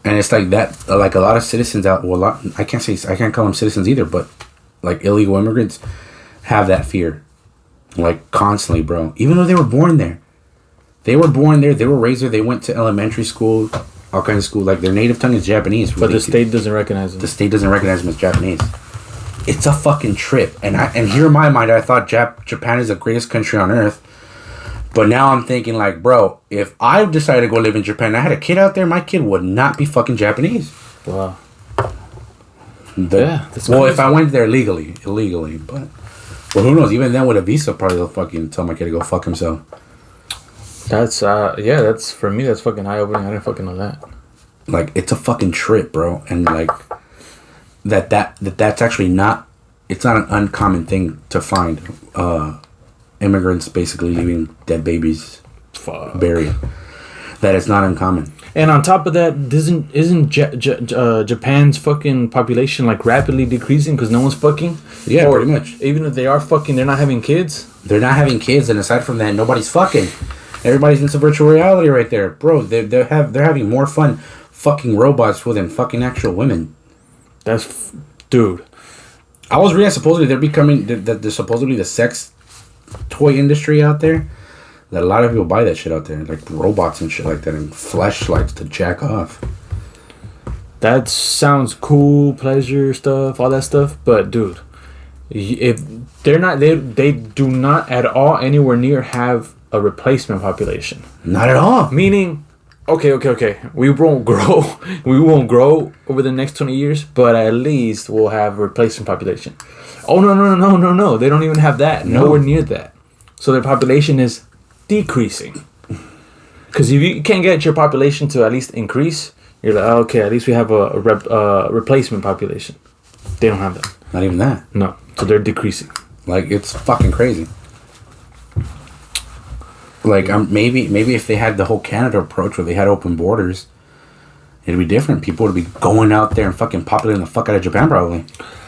And it's like that, like a lot of citizens I can't call them citizens either, but like illegal immigrants have that fear. Like constantly, bro. Even though they were born there. They were born there, they were raised there, they went to elementary school, all kinds of school. Like their native tongue is Japanese. But the state doesn't recognize them. The state doesn't recognize them as Japanese. It's a fucking trip. And here in my mind, I thought Japan is the greatest country on earth. But now I'm thinking like, bro, if I decided to go live in Japan and I had a kid out there, my kid would not be fucking Japanese. Wow. That's crazy. If I went there illegally, but who knows? Even then with a visa, probably they'll fucking tell my kid to go fuck himself. That's that's for me. That's fucking eye opening. I didn't fucking know that. Like it's a fucking trip, bro, and like that's actually not. It's not an uncommon thing to find. Immigrants basically leaving dead babies buried. That is not uncommon. And on top of that, isn't Japan's fucking population like rapidly decreasing because no one's fucking? Yeah, or pretty much. Even if they are fucking, they're not having kids. They're not having kids, and aside from that, nobody's fucking. Everybody's into virtual reality right there, bro. They're having more fun fucking robots than fucking actual women. Dude. I was reading supposedly they're supposedly the sex toy industry out there. That a lot of people buy that shit out there, like robots and shit like that, and fleshlights to jack off. That sounds cool, pleasure stuff, all that stuff. But dude, if they're not, they do not at all anywhere near have a replacement population. Not at all. Meaning, okay. We won't grow over the next 20 years, but at least we'll have a replacement population. Oh no! They don't even have that. No. Nowhere near that. So their population is decreasing. Because if you can't get your population to at least increase, you're like, okay, at least we have a replacement population. They don't have that. Not even that. No. So they're decreasing. Like it's fucking crazy. Like maybe if they had the whole Canada approach where they had open borders, it'd be different. People would be going out there and fucking populating the fuck out of Japan probably.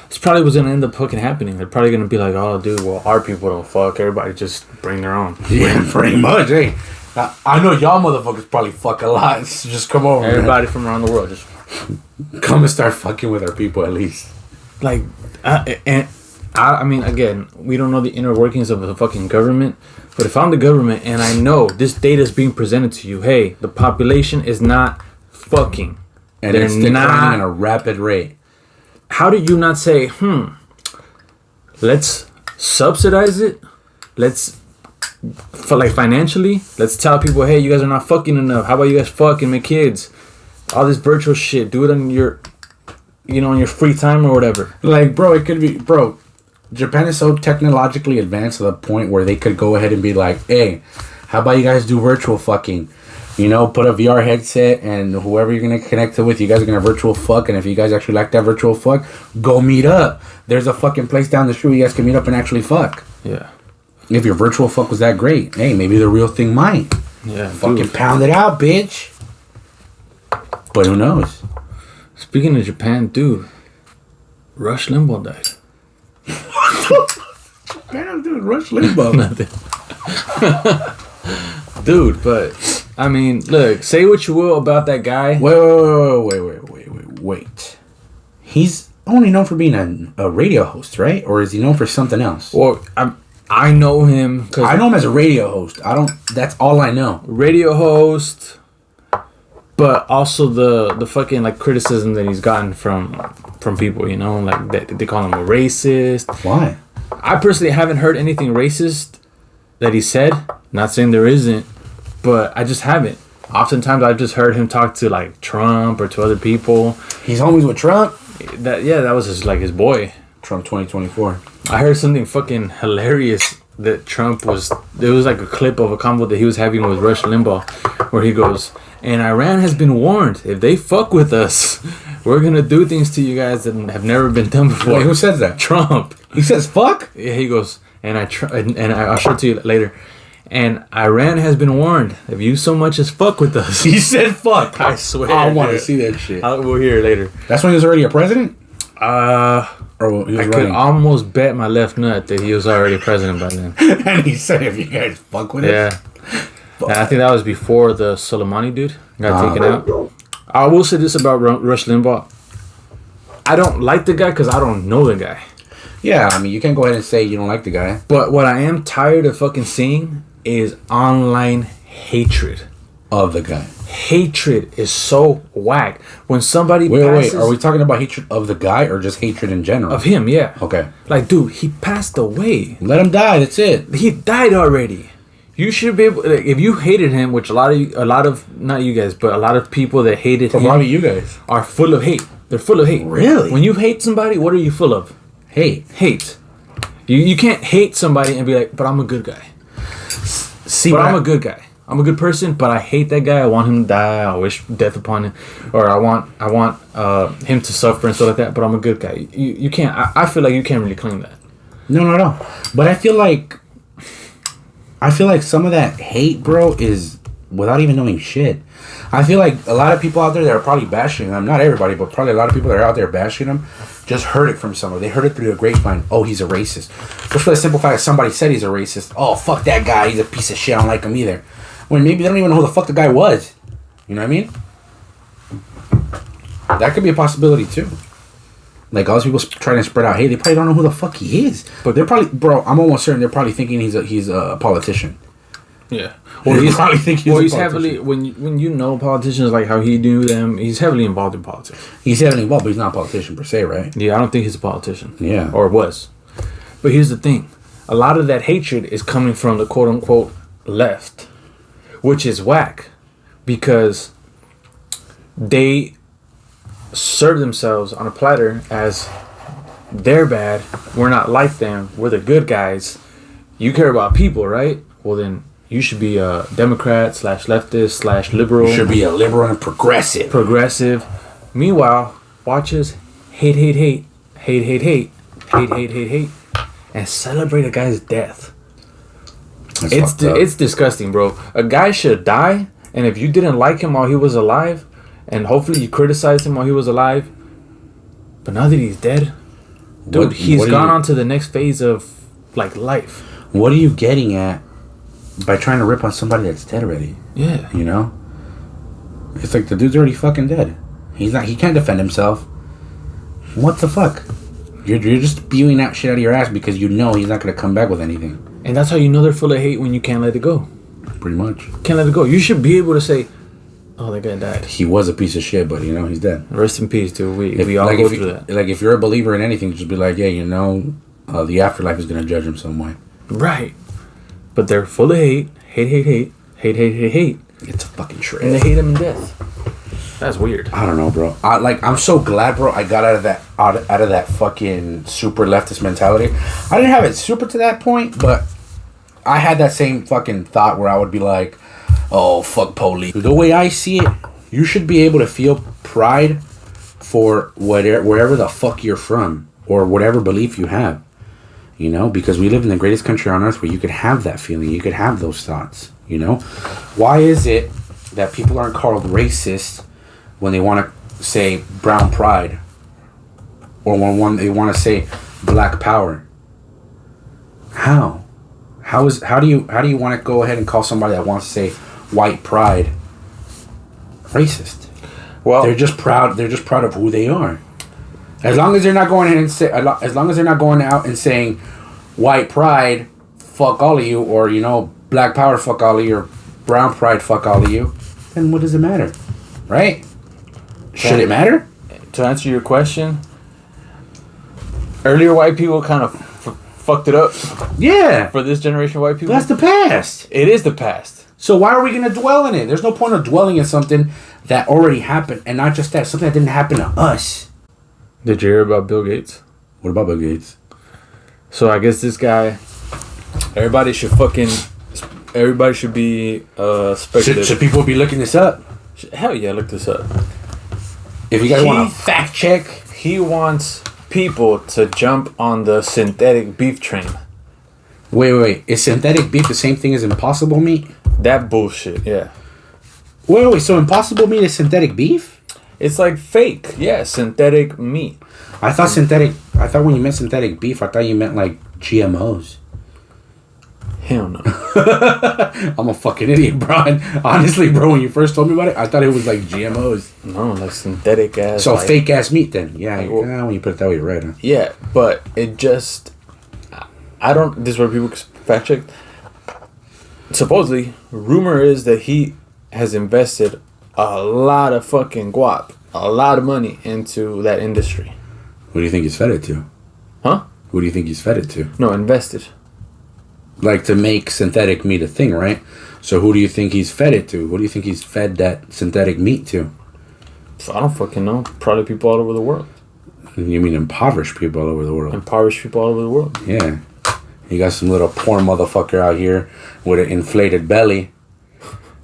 This probably was gonna end up fucking happening. They're probably gonna be like, oh dude, well our people don't fuck, everybody just bring their own. Yeah, pretty much. Hey, I know y'all motherfuckers probably fuck a lot. So just come over. Everybody from around the world just come and start fucking with our people at least. Like, I mean, again, we don't know the inner workings of the fucking government. But if I'm the government and I know this data is being presented to you, hey, the population is not fucking. And it's declining at a rapid rate. How do you not say, let's subsidize it? Let's, financially, let's tell people, hey, you guys are not fucking enough. How about you guys fuck and make kids? All this virtual shit. Do it on your, on your free time or whatever. Like, bro, it could be, Japan is so technologically advanced to the point where they could go ahead and be like, hey, how about you guys do virtual fucking? Put a VR headset and whoever you're going to connect it with, you guys are going to virtual fuck. And if you guys actually like that virtual fuck, go meet up. There's a fucking place down the street where you guys can meet up and actually fuck. Yeah. If your virtual fuck was that great, hey, maybe the real thing might. Yeah. Fucking pound it out, bitch. But who knows? Speaking of Japan, dude, Rush Limbaugh died. Damn, dude, Rush Limbaugh. Dude, but I mean, look, say what you will about that guy. Wait. He's only known for being a radio host, right? Or is he known for something else? Well, I know him. I know him as a radio host. That's all I know. Radio host, but also the fucking like criticism that he's gotten from people, you know, like they call him a racist. Why? I personally haven't heard anything racist that he said. Not saying there isn't, but I just haven't. Oftentimes I've just heard him talk to like Trump or to other people. He's homies with Trump? That was his boy. Trump 2024. I heard something fucking hilarious that Trump was... There was like a clip of a convo that he was having with Rush Limbaugh where he goes, and Iran has been warned, if they fuck with us, we're gonna do things to you guys that have never been done before. Wait, who says that? Trump. He says fuck? Yeah, he goes, I'll show it to you later. And Iran has been warned, if you so much as fuck with us. He said fuck. I swear. I want to see that shit. We'll hear it later. That's when he was already a president? Or he was I could almost bet my left nut that he was already president by then. And he said, if you guys fuck with it. Yeah. And I think that was before the Soleimani dude got taken out. I will say this about Rush Limbaugh. I don't like the guy because I don't know the guy. Yeah, I mean, you can't go ahead and say you don't like the guy. But what I am tired of fucking seeing is online hatred of the guy. Hatred is so whack. When somebody passes... Wait. Are we talking about hatred of the guy or just hatred in general? Of him, yeah. Okay. Like, dude, he passed away. Let him die. That's it. He died already. You should be able... Like, if you hated him, which a lot of... Not you guys, but a lot of people that hated him... Probably you guys. ...are full of hate. They're full of hate. Really? When you hate somebody, what are you full of? Hate. You can't hate somebody and be like, but I'm a good guy. I'm a good guy. I'm a good person, but I hate that guy. I want him to die. I wish death upon him, or I want him to suffer and stuff like that. But I'm a good guy. You can't. I feel like you can't really claim that. No. But I feel like some of that hate, bro, is without even knowing shit. I feel like a lot of people out there that are probably bashing him, not everybody, but probably a lot of people that are out there bashing him, just heard it from somewhere. They heard it through the grapevine. Oh, he's a racist. Just for the simple fact that somebody said he's a racist. Oh, fuck that guy. He's a piece of shit. I don't like him either. When maybe they don't even know who the fuck the guy was. You know what I mean? That could be a possibility too. Like all those people trying to spread out hate, they probably don't know who the fuck he is. But they're probably, bro, I'm almost certain they're probably thinking he's a politician. Yeah. Or he's probably thinking he's heavily when you know politicians like how he knew them, he's heavily involved in politics. He's heavily involved, but he's not a politician per se, right? Yeah, I don't think he's a politician. Yeah. Or was. But here's the thing. A lot of that hatred is coming from the quote unquote left. Which is whack. Because they serve themselves on a platter as they're bad, we're not like them, we're the good guys. You care about people, right? Well then you should be a Democrat / leftist / liberal. You should be a liberal and progressive. Meanwhile, watches hate, and celebrate a guy's death. It's disgusting, bro. A guy should die, and if you didn't like him while he was alive, and hopefully you criticized him while he was alive, but now that he's dead, dude, he's gone on to the next phase of like life. What are you getting at by trying to rip on somebody that's dead already? Yeah. You know? It's like the dude's already fucking dead. He can't defend himself. What the fuck? You're just spewing that shit out of your ass because you know he's not going to come back with anything. And that's how you know they're full of hate when you can't let it go. Pretty much. Can't let it go. You should be able to say, oh, that guy died. He was a piece of shit, but you know, he's dead. Rest in peace, dude. We all go through that. Like, if you're a believer in anything, just be like, yeah, you know, the afterlife is going to judge him some way. Right. But they're full of hate. Hate. It's a fucking trip. And they hate him in death. That's weird. I don't know, bro. I'm so glad, bro, I got out of that fucking super leftist mentality. I didn't have it super to that point, but I had that same fucking thought where I would be like, oh, fuck police. The way I see it, you should be able to feel pride for wherever the fuck you're from or whatever belief you have. You know, because we live in the greatest country on earth where you could have that feeling. You could have those thoughts, you know? Why is it that people aren't called racist when they want to say brown pride? Or when they want to say black power? How? How do you want to go ahead and call somebody that wants to say white pride racist? Well, they're just proud of who they are. As long as they're not going in and as long as they're not going out and saying white pride, fuck all of you, or black power, fuck all of you, or brown pride, fuck all of you, then what does it matter? Right? Should it matter? To answer your question, earlier white people kind of fucked it up. Yeah. For this generation of white people. That's the past. It is the past. So why are we going to dwell in it? There's no point of dwelling in something that already happened. And not just that, something that didn't happen to us. Did you hear about Bill Gates? What about Bill Gates? So I guess this guy, everybody should be speculative. Should people be looking this up? Hell yeah, look this up. If you guys want to fact check. He wants people to jump on the synthetic beef train. Wait. Is synthetic beef the same thing as impossible meat? That bullshit, yeah. Wait. So impossible meat is synthetic beef? It's like fake. Yeah, synthetic meat. I thought when you meant synthetic beef, I thought you meant like GMOs. Hell no. I'm a fucking idiot, bro. And honestly, bro, when you first told me about it, I thought it was like GMOs. No, like synthetic ass. So like, fake ass meat then. Yeah, like, well, when you put it that way, you're right, huh? Yeah, but it just... this is where people fact check. Supposedly, rumor is that he has invested a lot of fucking guap, a lot of money into that industry. Who do you think he's fed it to? Huh? Who do you think he's fed it to? No, invested. Like to make synthetic meat a thing, right? So who do you think he's fed it to? Who do you think he's fed that synthetic meat to? I don't fucking know. Probably people all over the world. You mean impoverished people all over the world? Impoverished people all over the world. Yeah. You got some little poor motherfucker out here with an inflated belly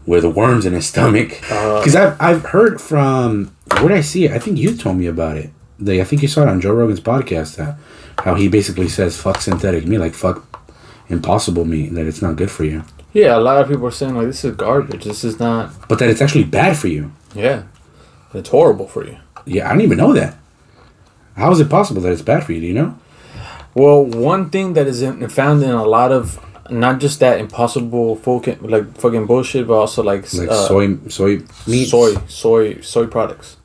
with worms in his stomach. Because I've heard from... Where did I see it? I think you told me about it. I think you saw it on Joe Rogan's podcast. How he basically says, fuck synthetic meat. Like, fuck impossible meat. That it's not good for you. Yeah, a lot of people are saying, like, this is garbage. This is not... But that it's actually bad for you. Yeah. It's horrible for you. Yeah, I didn't even know that. How is it possible that it's bad for you? Do you know? Well, one thing that is found in a lot of, not just that impossible fucking bullshit, but also like soy meat, soy products,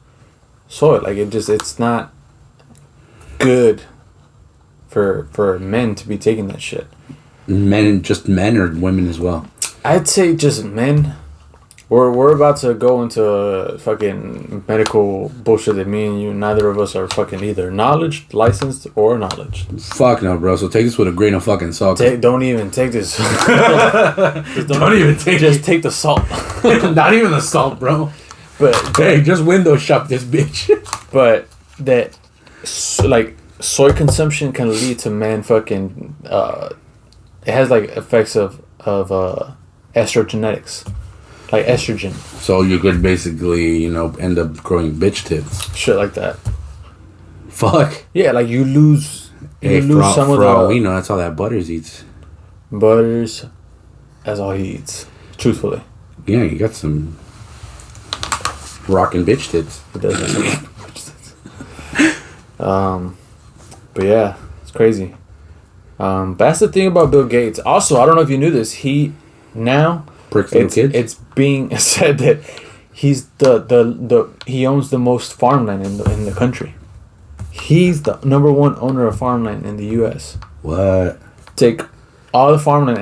soy, like it's not good for men to be taking that shit. Men or women as well? I'd say just men. We're about to go into fucking medical bullshit that me and you, neither of us are fucking either licensed or knowledge. Fuck no, bro. So take this with a grain of fucking salt. Don't even take this. don't even take Just it. take the salt. Not even the salt, bro. But hey, just window shop this bitch. But that, like, soy consumption can lead to man fucking. It has like effects of estrogenetics. Like estrogen. So you could basically, end up growing bitch tits. Shit like that. Fuck. Yeah, like you lose some of the... we know that's all that Butters eats. Butters, that's all he eats. Truthfully. Yeah, you got some rockin' bitch tits. He does have some bitch tits. But yeah, it's crazy. But that's the thing about Bill Gates. Also, I don't know if you knew this. He now... It's being said that he's he owns the most farmland in the country. He's the number one owner of farmland in the U.S. What? Take all the farmland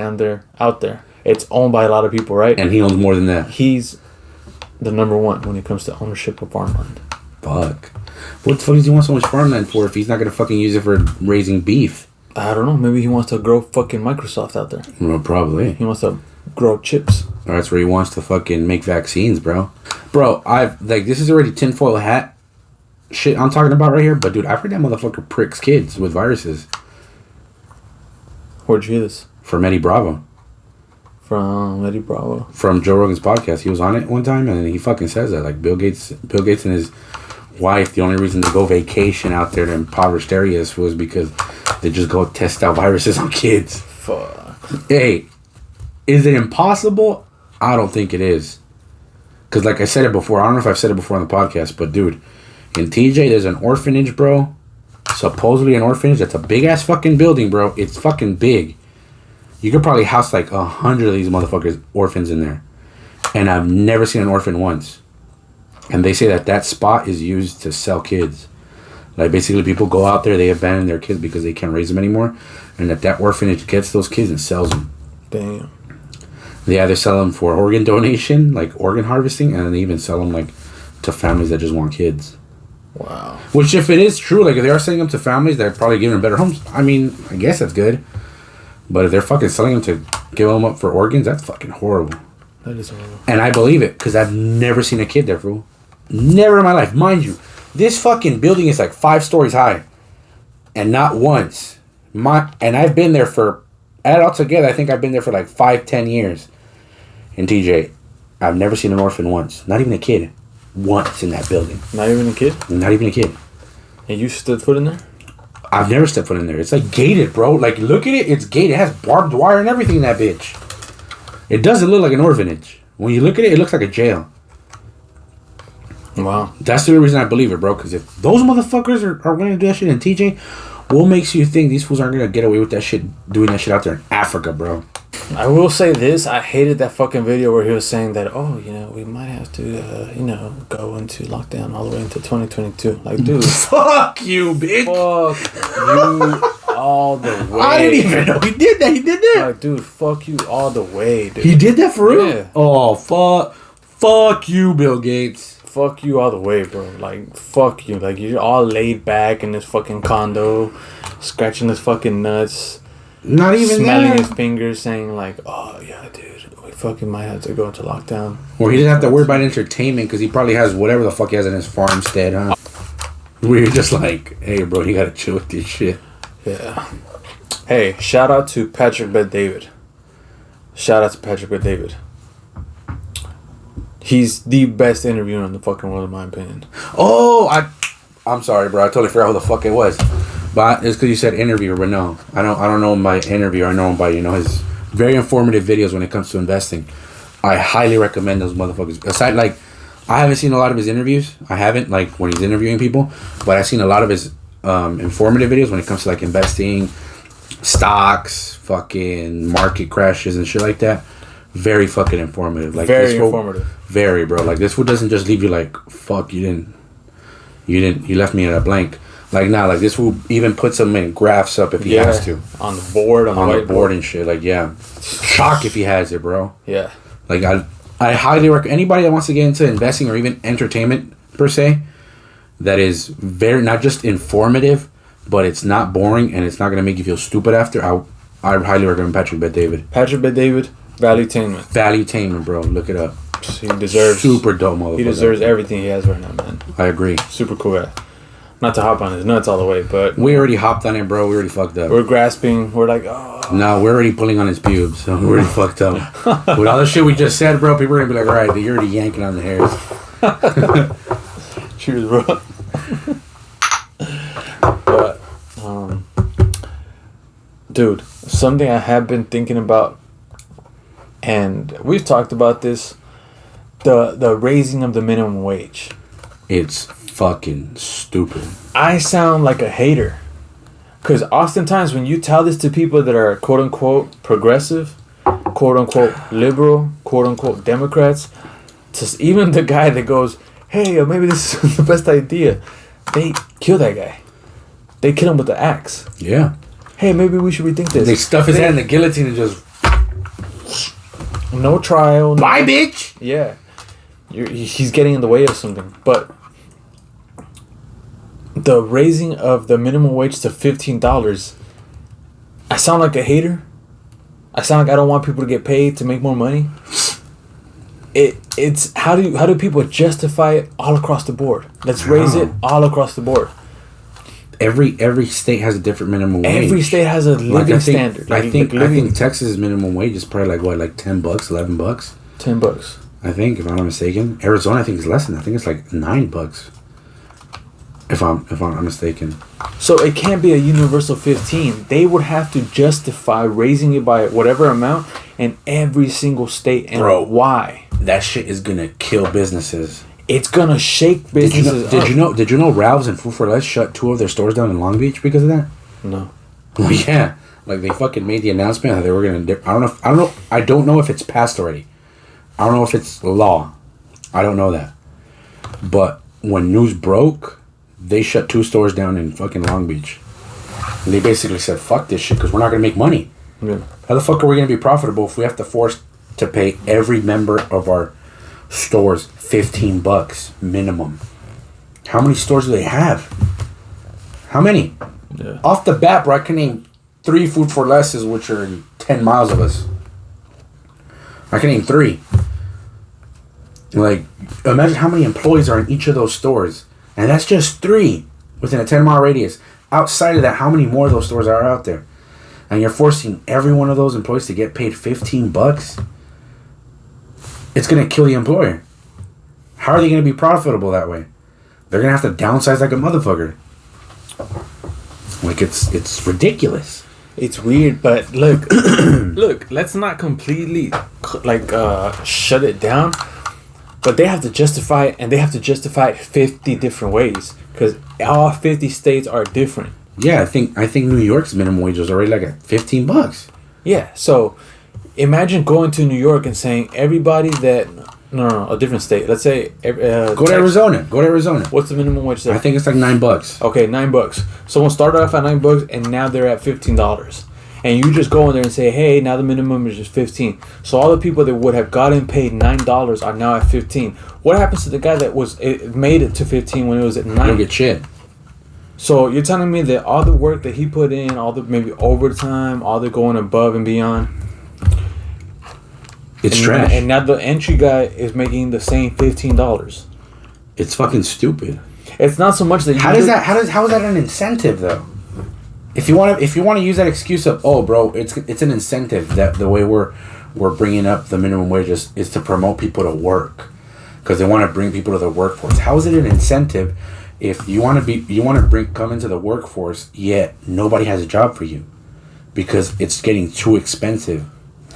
out there. It's owned by a lot of people, right? And he owns more than that. He's the number one when it comes to ownership of farmland. Fuck. What the fuck does he want so much farmland for if he's not gonna fucking use it for raising beef? I don't know. Maybe he wants to grow fucking Microsoft out there. Well, probably. He wants to grow chips. Or that's where he wants to fucking make vaccines, bro. Bro, this is already tinfoil hat shit I'm talking about right here, but dude, I've heard that motherfucker pricks kids with viruses. Where'd you hear this? From Eddie Bravo. From Eddie Bravo? From Joe Rogan's podcast. He was on it one time and he fucking says that. Like Bill Gates and his wife, the only reason to go vacation out there to impoverished areas was because they just go test out viruses on kids. Fuck. Hey, is it impossible? I don't think it is. Because like I said it before, I don't know if I've said it before on the podcast, but dude, in TJ, there's an orphanage, bro. Supposedly an orphanage. That's a big-ass fucking building, bro. It's fucking big. You could probably house like 100 of these motherfuckers, orphans in there. And I've never seen an orphan once. And they say that spot is used to sell kids. Like, basically, people go out there, they abandon their kids because they can't raise them anymore. And that orphanage gets those kids and sells them. Damn. They either sell them for organ donation, like organ harvesting, and then they even sell them, like, to families that just want kids. Wow. Which, if it is true, like, if they are selling them to families that are probably giving them better homes, I mean, I guess that's good. But if they're fucking selling them to give them up for organs, that's fucking horrible. That is horrible. And I believe it, because I've never seen a kid there, fool. Never in my life. Mind you, this fucking building is like 5 stories high. And not once. And I've been there for, add all together, I think I've been there for like 5-10 years. In TJ, I've never seen an orphan once. Not even a kid. Once in that building. Not even a kid? Not even a kid. And you stood foot in there? I've never stepped foot in there. It's like gated, bro. Like, look at it. It's gated. It has barbed wire and everything in that bitch. It doesn't look like an orphanage. When you look at it, it looks like a jail. Wow. That's the only reason I believe it, bro. Because if those motherfuckers are willing to do that shit in TJ, what makes you think these fools aren't going to get away with that shit, doing that shit out there in Africa, bro? I will say this. I hated that fucking video where he was saying that, oh, you know, we might have to, you know, go into lockdown all the way into 2022. Like, dude. Fuck you, bitch. Fuck you all the way. I didn't even know he did that. He did that. Like, dude, fuck you all the way, dude. He did that for real? Yeah. Oh, fuck you, Bill Gates. Fuck you all the way, bro. Like, fuck you. Like, you're all laid back in this fucking condo, scratching his fucking nuts. Not even smelling that. his fingers, saying like, "Oh yeah, dude, we fucking might have to go into lockdown." Or he didn't have to worry about entertainment because he probably has whatever the fuck he has in his farmstead, huh? Where you're just like, hey, bro, you gotta chill with this shit. Yeah. Hey, shout out to Patrick Bet-David. Shout out to Patrick Bet-David. He's the best interviewer in the fucking world, in my opinion. Oh, I'm sorry, bro. I totally forgot who the fuck it was. But it's because you said interviewer, but no, I don't know him by interviewer. I know him by his very informative videos when it comes to investing. I highly recommend those motherfuckers. Aside, like, I haven't seen a lot of his interviews. I haven't, like, when he's interviewing people, but I've seen a lot of his informative videos when it comes to like investing, stocks, fucking market crashes and shit like that. Very fucking informative. Like, very informative. Very, bro. Like, this fool doesn't just leave you like, fuck, you left me at a blank. Like, now, like, this will even put some graphs up if he has to. On the board, on the board and shit. Like, yeah. Shock if he has it, bro. Yeah. Like, I highly recommend anybody that wants to get into investing or even entertainment, per se, that is very, not just informative, but it's not boring and it's not going to make you feel stupid after. I highly recommend Patrick Bet-David. Patrick Bet-David, Valuetainment. Valuetainment, bro. Look it up. He deserves... Super dope motherfucker. He deserves everything he has right now, man. I agree. Super cool guy. Not to hop on his nuts all the way, but... We already hopped on it, bro. We already fucked up. We're grasping. We're like, oh... No, we're already pulling on his pubes, so we're already fucked up. With all the shit we just said, bro, people are going to be like, all right, you're already yanking on the hairs. Cheers, bro. But, dude, something I have been thinking about, and we've talked about this, the raising of the minimum wage. It's fucking stupid. I sound like a hater. Because oftentimes when you tell this to people that are quote-unquote progressive, quote-unquote liberal, quote-unquote Democrats, to even the guy that goes, hey, maybe this is the best idea, they kill that guy. They kill him with the axe. Yeah. Hey, maybe we should rethink this. They stuff his head in the guillotine and just... No trial. No, bye, bitch! Yeah. He's getting in the way of something. But the raising of the minimum wage to $15, I sound like a hater. I sound like I don't want people to get paid to make more money. It's how do people justify it all across the board? Let's raise it all across the board. Every state has a different minimum wage. Every state has a living standard. I think Texas' minimum wage is probably like what, like $10, $11? $10. I think, if I'm not mistaken. Arizona, I think, is less than that. I think it's like $9. If I'm not mistaken. So it can't be a universal 15. They would have to justify raising it by whatever amount in every single state. And bro, why? That shit is gonna kill businesses. It's gonna shake businesses. Did you know Ralph's and Food for Less shut 2 of their stores down in Long Beach because of that? No. Well, yeah. Like, they fucking made the announcement that they were gonna I don't know if it's passed already. I don't know if it's law. I don't know that. But when news broke, they shut 2 stores down in fucking Long Beach. And they basically said, fuck this shit, because we're not gonna make money. Yeah. How the fuck are we gonna be profitable if we have to force to pay every member of our stores $15 minimum? How many stores do they have? How many? Yeah. Off the bat, bro, I can name 3 Food for Lesses, which are 10 miles of us. I can name 3. Like, imagine how many employees are in each of those stores. And that's just 3 within a 10-mile radius. Outside of that, how many more of those stores are out there? And you're forcing every one of those employees to get paid $15? It's going to kill the employer. How are they going to be profitable that way? They're going to have to downsize like a motherfucker. Like, it's ridiculous. It's weird, but look, look, let's not completely shut it down. But they have to justify it, and they have to justify it 50 different ways, because all 50 states are different. Yeah, I think New York's minimum wage was already like at $15. Yeah, so imagine going to New York and saying everybody that no, a different state. Let's say go to Arizona. Go to Arizona. What's the minimum wage there? I think it's like $9. Okay, $9. Someone started off at $9, and now they're at $15. And you just go in there and say, hey, now the minimum is just $15. So all the people that would have gotten paid $9 are now at $15. What happens to the guy that made it to $15 when it was at $9? You don't get shit. So you're telling me that all the work that he put in, all the maybe overtime, all the going above and beyond, it's trash. And now the entry guy is making the same $15. It's fucking stupid. It's not so much that how is that an incentive though? If you want to use that excuse of, oh bro, it's an incentive that the way we're bringing up the minimum wage is to promote people to work, because they want to bring people to the workforce. How is it an incentive if you want to come into the workforce yet nobody has a job for you because it's getting too expensive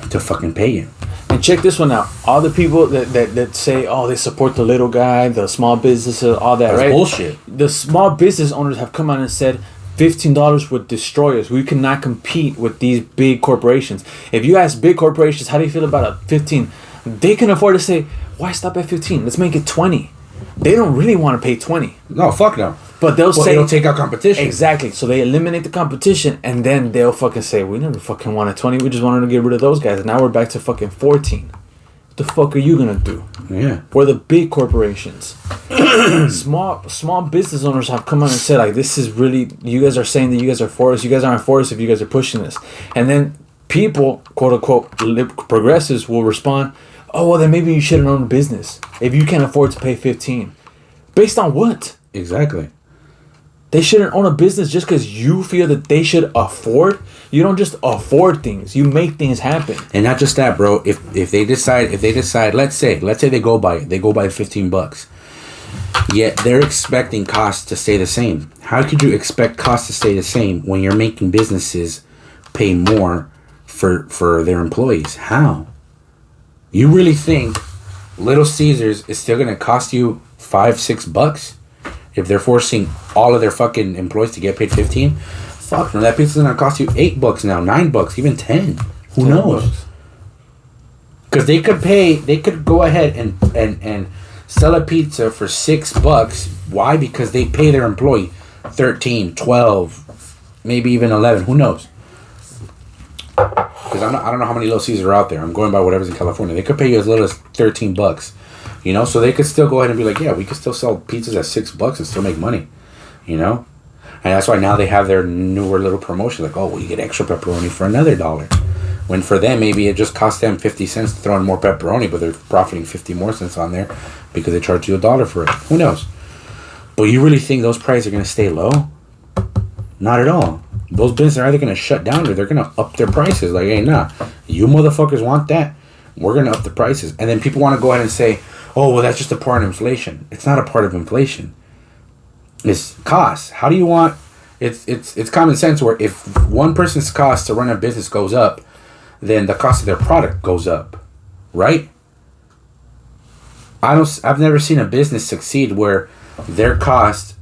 to fucking pay you? And check this one out. All the people that say, oh, they support the little guy, the small businesses, all that, That's right? bullshit. The small business owners have come out and said, $15 would destroy us. We cannot compete with these big corporations. If you ask big corporations, how do you feel about a 15? They can afford to say, why stop at 15? Let's make it 20. They don't really want to pay 20. No, fuck no. But they'll say... they'll take out competition. Exactly. So they eliminate the competition, and then they'll fucking say, we never fucking wanted 20. We just wanted to get rid of those guys. And now we're back to fucking 14. What the fuck are you going to do? Yeah. We're the big corporations. Small business owners have come out and said, like, this is really... You guys are saying that you guys are for us. You guys aren't for us if you guys are pushing this. And then people, quote-unquote, progressives will respond, oh, well, then maybe you shouldn't own a business if you can't afford to pay 15. Based on what? Exactly. They shouldn't own a business just because you feel that they should afford. You don't just afford things. You make things happen. And not just that, bro. If they decide, let's say they go by $15. Yet they're expecting costs to stay the same. How could you expect costs to stay the same when you're making businesses pay more for their employees? How? You really think Little Caesars is still gonna cost you $5-6 if they're forcing all of their fucking employees to get paid 15? Fuck no, that pizza's gonna cost you $8 now, $9, even 10. Who knows? Because they could go ahead and sell a pizza for $6. Why? Because they pay their employee 13, 12, maybe even 11. Who knows? Because I don't know how many Little Caesars are out there. I'm going by whatever's in California. They could pay you as little as $13. You know, so they could still go ahead and be like, yeah, we could still sell pizzas at $6 and still make money. You know? And that's why now they have their newer little promotion, like, oh, well, you get extra pepperoni for another $1. When for them, maybe it just costs them 50 cents to throw in more pepperoni, but they're profiting 50 more cents on there because they charge you $1 for it. Who knows? But you really think those prices are going to stay low? Not at all. Those businesses are either going to shut down or they're going to up their prices. Like, hey, nah, you motherfuckers want that? We're going to up the prices. And then people want to go ahead and say, oh, well, that's just a part of inflation. It's not a part of inflation. It's costs. How do you want... It's common sense where if one person's cost to run a business goes up, then the cost of their product goes up. Right? I've never seen a business succeed where their cost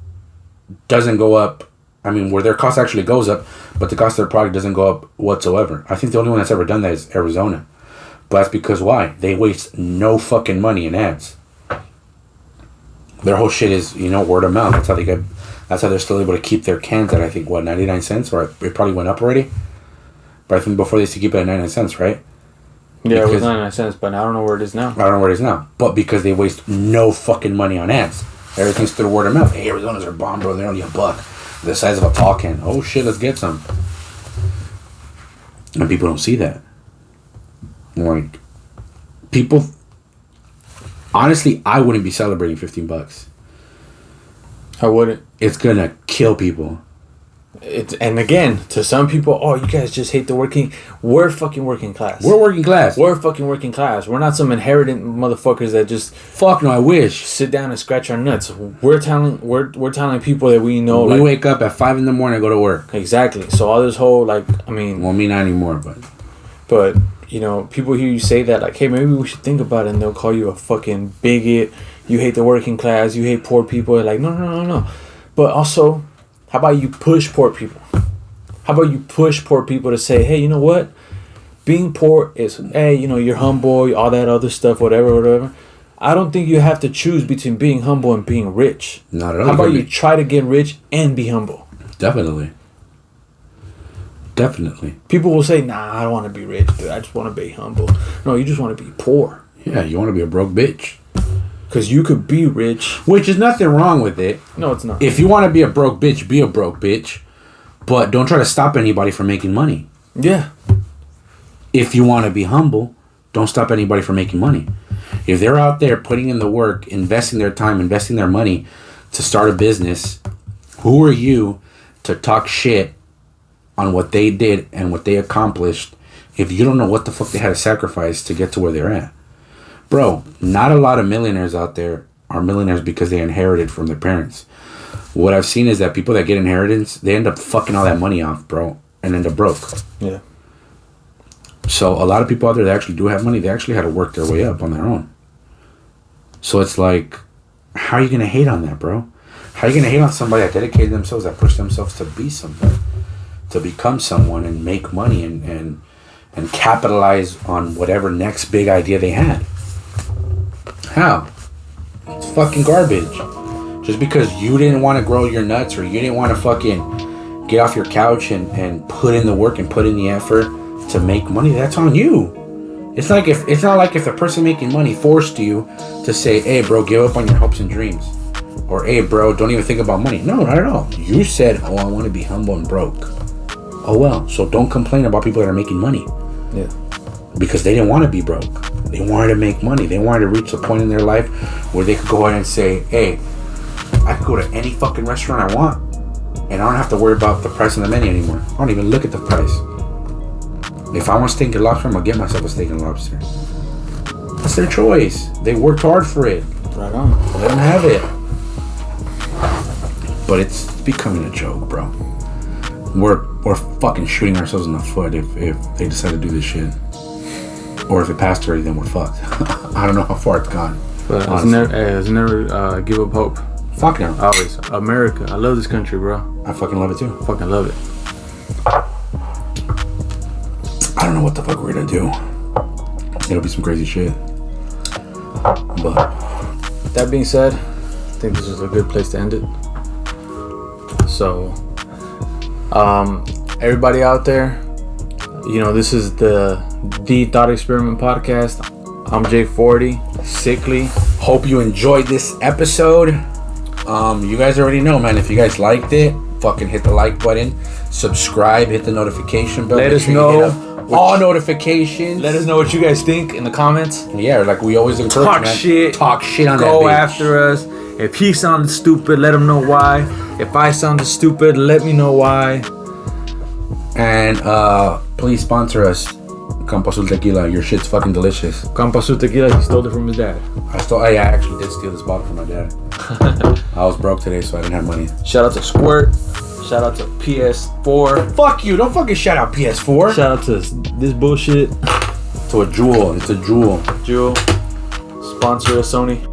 doesn't go up I mean, where their cost actually goes up, but the cost of their product doesn't go up whatsoever. I think the only one that's ever done that is Arizona. But that's because why? They waste no fucking money in ads. Their whole shit is, word of mouth. That's how they're still able to keep their cans at, I think, 99 cents? Or it probably went up already. But I think before they used to keep it at 99 cents, right? Yeah, because it was 99 cents, but I don't know where it is now. I don't know where it is now. But because they waste no fucking money on ads. Everything's through word of mouth. Hey, Arizona's are bomb, bro. They're only $1. The size of a tall can. Oh, shit, let's get some. And people don't see that. Like, people... Honestly, I wouldn't be celebrating $15. I wouldn't. It's gonna kill people. And again, to some people, oh, you guys just hate the working. We're fucking working class. We're working class. We're fucking working class. We're not some inherited motherfuckers that just fuck no. I wish sit down and scratch our nuts. We're telling people that we know. We wake up at 5 a.m. and go to work. Exactly. So all this whole well, me not anymore, but. People hear you say that, like, hey, maybe we should think about it, and they'll call you a fucking bigot. You hate the working class. You hate poor people. They're like, no. But also, how about you push poor people? How about you push poor people to say, hey, you know what? Being poor is, hey, you're humble, all that other stuff, whatever. I don't think you have to choose between being humble and being rich. Not at all. How about you try to get rich and be humble? Definitely. People will say, nah, I don't want to be rich, dude. I just want to be humble. No, you just want to be poor. Yeah, you want to be a broke bitch. Because you could be rich. Which is nothing wrong with it. No, it's not. If you want to be a broke bitch, be a broke bitch. But don't try to stop anybody from making money. Yeah. If you want to be humble, don't stop anybody from making money. If they're out there putting in the work, investing their time, investing their money to start a business, who are you to talk shit on what they did and what they accomplished if you don't know what the fuck they had to sacrifice to get to where they're at? Bro, not a lot of millionaires out there are millionaires because they inherited from their parents. What I've seen is that people that get inheritance, they end up fucking all that money off, bro, and end up broke. Yeah. So a lot of people out there that actually do have money, they actually had to work their way up on their own. So it's like, how are you going to hate on that, bro? How are you going to hate on somebody that dedicated themselves, that pushed themselves to be something? To become someone and make money and capitalize on whatever next big idea they had. How? It's fucking garbage. Just because you didn't want to grow your nuts or you didn't want to fucking get off your couch and put in the work and put in the effort to make money, that's on you. It's not like if the person making money forced you to say, hey bro, give up on your hopes and dreams. Or hey bro, don't even think about money. No, not at all. You said, oh, I want to be humble and broke. Oh well, so don't complain about people that are making money. Yeah. Because they didn't want to be broke. They wanted to make money. They wanted to reach a point in their life where they could go ahead and say, hey, I can go to any fucking restaurant I want and I don't have to worry about the price on the menu anymore. I don't even look at the price. If I want steak and lobster, I'm going to get myself a steak and lobster. That's their choice. They worked hard for it. Right on. Let them have it. But it's becoming a joke, bro. We're fucking shooting ourselves in the foot if they decide to do this shit. Or if it passed already, then we're fucked. I don't know how far it's gone. But it's never give up hope. Fuck no. Always. America. I love this country, bro. I fucking love it too. Fucking love it. I don't know what the fuck we're gonna do. It'll be some crazy shit. But that being said, I think this is a good place to end it. So everybody out there, this is the Thought Experiment podcast. I'm J40, Sickly. Hope you enjoyed this episode. You guys already know, man. If you guys liked it, fucking hit the like button, subscribe, hit the notification bell. Let us know all notifications. Let us know what you guys think in the comments. Yeah, like we always encourage, talk man. shit on that. Go after us. If he sounded stupid, let him know why. If I sounded stupid, let me know why. And please sponsor us, Campo Azul Tequila. Your shit's fucking delicious. Campo Azul Tequila, he stole it from his dad. I actually did steal this bottle from my dad. I was broke today, so I didn't have money. Shout out to Squirt. Shout out to PS4. Fuck you! Don't fucking shout out PS4. Shout out to this bullshit. To a Jewel. It's a Jewel. Jewel. Sponsor us, Sony.